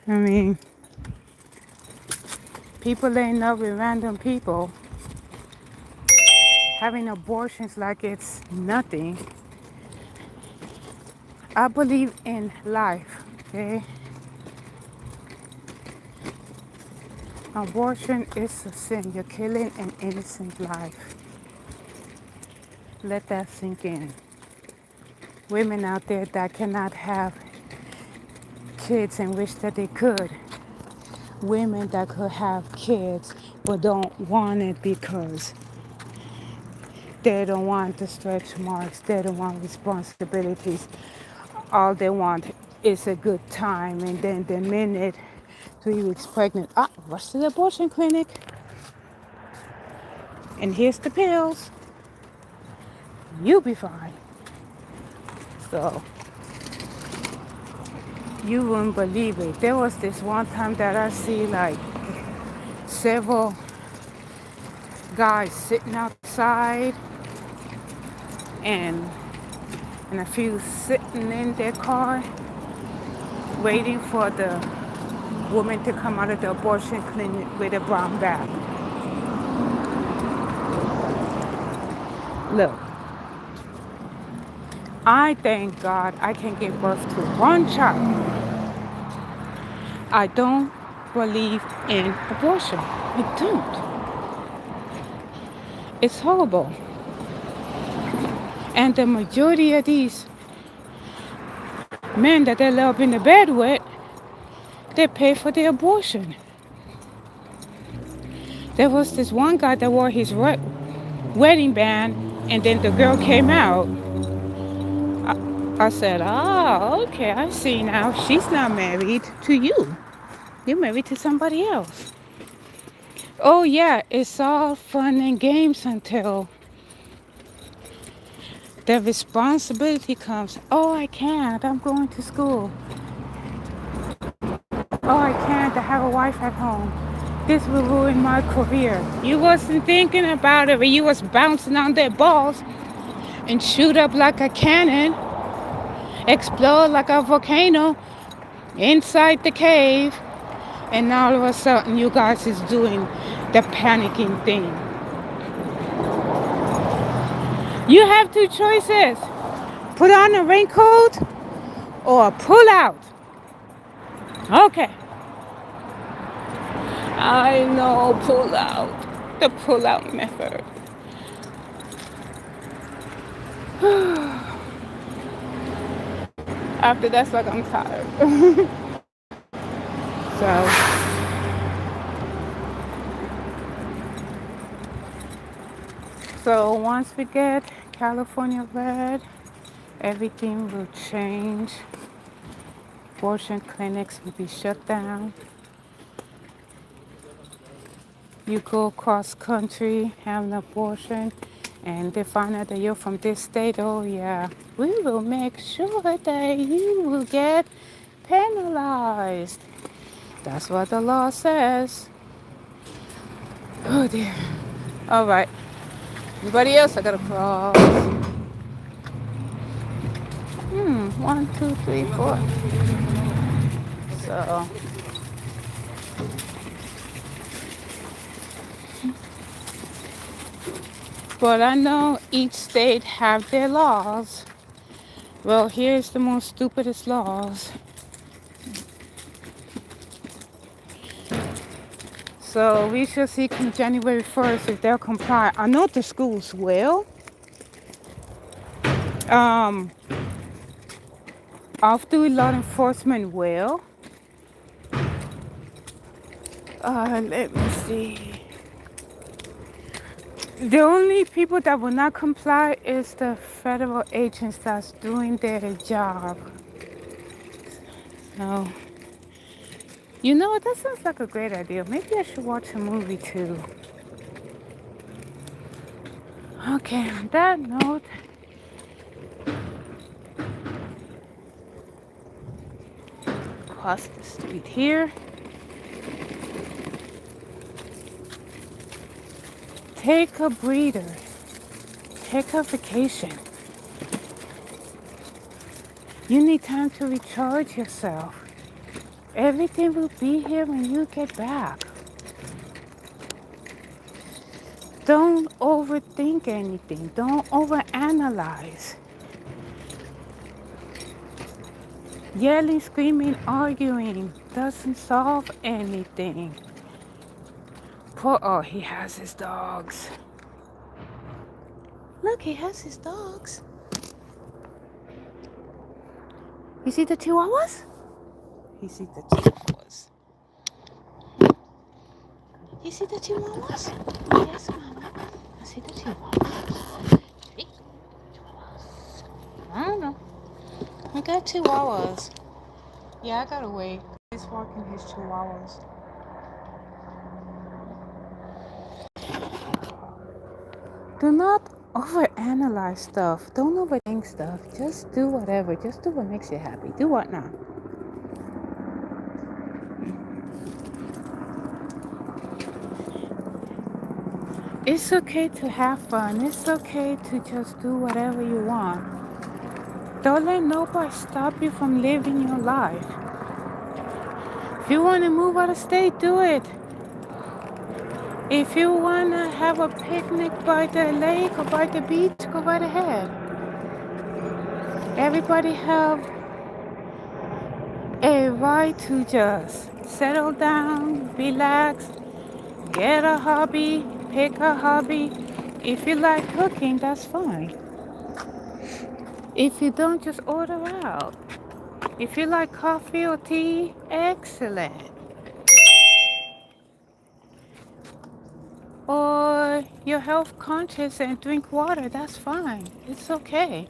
I mean, people laying up with random people, having abortions like it's nothing. I believe in life, okay? Abortion is a sin. You're killing an innocent life. Let that sink in. Women out there that cannot have kids and wish that they could. Women that could have kids but don't want it because they don't want the stretch marks, they don't want responsibilities. All they want is a good time, and then the minute 3 weeks pregnant, rush to the abortion clinic, and here's the pills, you'll be fine. So you wouldn't believe it. There was this one time that I see like several guys sitting outside and a few sitting in their car waiting for the woman to come out of the abortion clinic with a brown bag. Look, I thank God I can give birth to one child. I don't believe in abortion. I don't. It's horrible. And the majority of these men that they lay up in the bed with, they pay for the abortion. There was this one guy that wore his wedding band, and then the girl came out. I said, okay, I see now. She's not married to you. You're married to somebody else. Oh, yeah, it's all fun and games until the responsibility comes. Oh, I can't. I'm going to school. Oh, I can't. I have a wife at home. This will ruin my career. You wasn't thinking about it, but you was bouncing on their balls and shoot up like a cannon, explode like a volcano inside the cave, and all of a sudden you guys is doing the panicking thing. You have two choices. Put on a raincoat or pull out. Okay. I know, pull out. The pull out method. After that's like I'm tired. So once we get California red, everything will change. Abortion clinics will be shut down. You go cross country, have an abortion, and they find out that you're from this state. Oh yeah, we will make sure that you will get penalized. That's what the law says. Oh dear. All right. Anybody else? I gotta cross. 1, 2, 3, 4. So. But I know each state have their laws. Well, here's the most stupidest laws. So we shall see come January 1st if they'll comply. I know the schools will. Off-duty law enforcement will. Let me see. The only people that will not comply is the federal agents that's doing their job. So, you know what? That sounds like a great idea. Maybe I should watch a movie too. Okay, on that note, cross the street here. Take a breather. Take a vacation. You need time to recharge yourself. Everything will be here when you get back. Don't overthink anything. Don't overanalyze. Yelling, screaming, arguing doesn't solve anything. Oh, he has his dogs. Look, he has his dogs. You see the chihuahuas? You see the chihuahuas. You see the chihuahuas? Yes, Mama. I see the chihuahuas. Hey, chihuahuas. I don't know. I got chihuahuas. Yeah, I gotta wait. He's walking his chihuahuas. Do not overanalyze stuff. Don't overthink stuff. Just do whatever. Just do what makes you happy. Do what now? It's okay to have fun. It's okay to just do whatever you want. Don't let nobody stop you from living your life. If you want to move out of state, do it. If you want to have a picnic by the lake or by the beach, go right ahead. Everybody have a right to just settle down, relax, get a hobby, pick a hobby. If you like cooking, that's fine. If you don't, just order out. If you like coffee or tea, excellent. Or you're health conscious and drink water, that's fine. It's okay.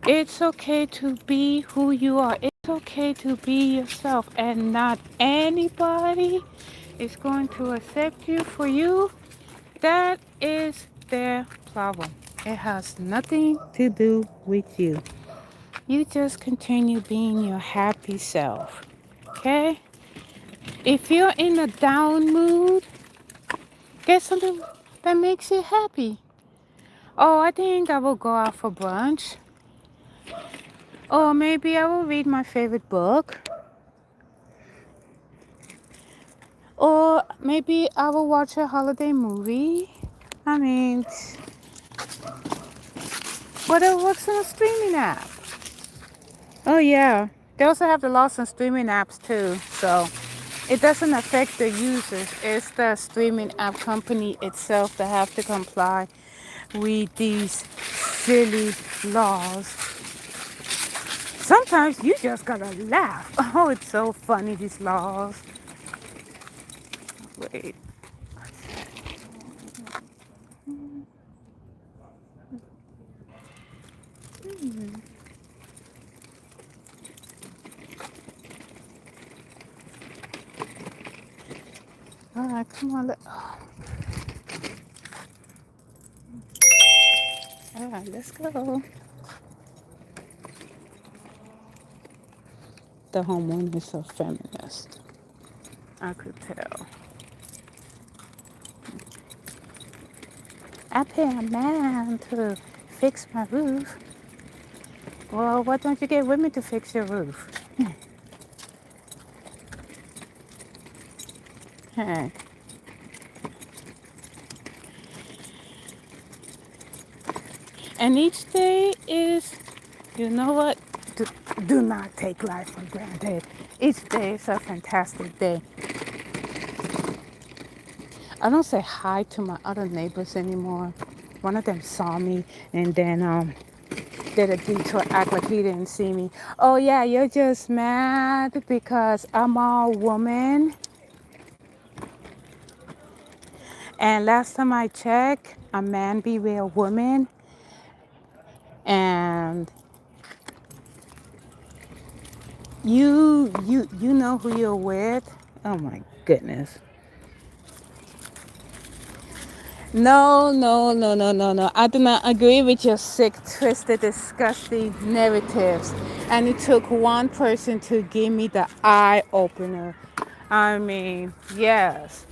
It's okay to be who you are. It's okay to be yourself, and not anybody is going to accept you for you. That is their problem. It has nothing to do with you. You just continue being your happy self. Okay? If you're in a down mood, get something that makes you happy. Oh, I think I will go out for brunch. Or maybe I will read my favorite book. Or maybe I will watch a holiday movie. I mean, whatever works on a streaming app. Oh, yeah. They also have the laws on streaming apps too. So it doesn't affect the users. It's the streaming app company itself that have to comply with these silly laws. Sometimes you just gotta laugh. Oh, it's so funny, these laws. Wait. All right, come on. All right, let's go. The homeowner is a feminist. I could tell. I pay a man to fix my roof. Well, why don't you get women to fix your roof? Hey. And each day is, you know what? Do not take life for granted. Each day is a fantastic day. I don't say hi to my other neighbors anymore. One of them saw me and then did a detour, act like he didn't see me. Oh yeah, you're just mad because I'm a woman. And last time I checked, a man be with a woman. And you know who you're with. Oh my goodness. No. I do not agree with your sick, twisted, disgusting narratives. And it took one person to give me the eye opener. I mean, yes,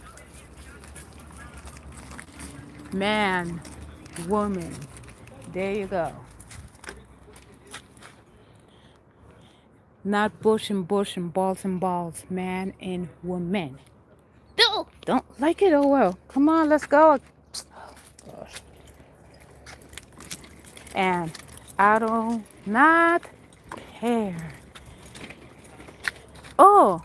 man, woman. There you go. Not bush and balls, man and woman. Don't like it? Oh well. Come on, let's go. Gosh. And I do not care. Oh,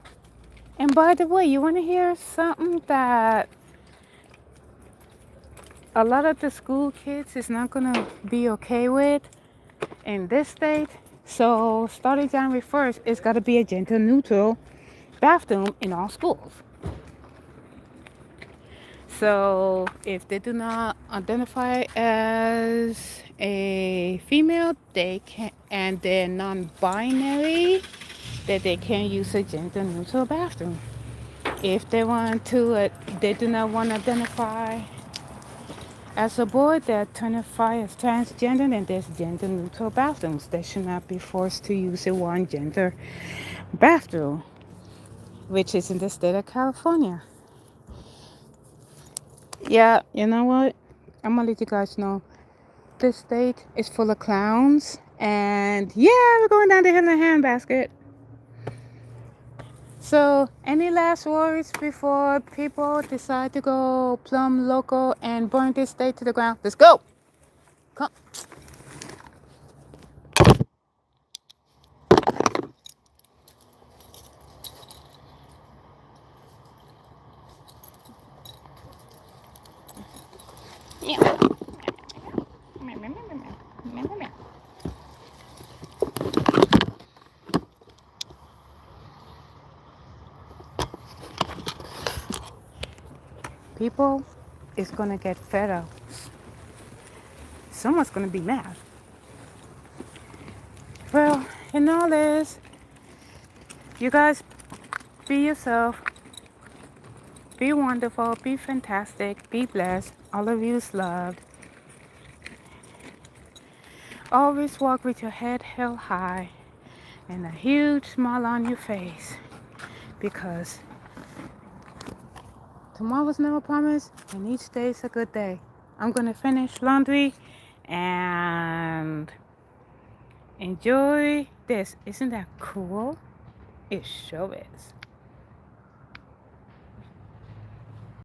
and by the way, you want to hear something that a lot of the school kids is not going to be okay with in this state? So starting January 1st, it's got to be a gender neutral bathroom in all schools. So if they do not identify as a female, they can, and they're non-binary, that they can use a gender neutral bathroom. If they want to, they do not want to identify as a boy, they identify as transgender, then there's gender neutral bathrooms. They should not be forced to use a one gender bathroom, which is in the state of California. Yeah, you know what? I'm gonna let you guys know. This state is full of clowns, and yeah, we're going down the hill in a handbasket. So, any last words before people decide to go plumb local and burn this state to the ground? Let's go! Come. Yeah. People is gonna get fed up. Someone's gonna be mad. Well, in all this, you guys be yourself, be wonderful, be fantastic, be blessed. All of you is loved. Always walk with your head held high and a huge smile on your face, because tomorrow's never promised and each day is a good day. I'm gonna finish laundry and enjoy this. Isn't that cool? It sure is.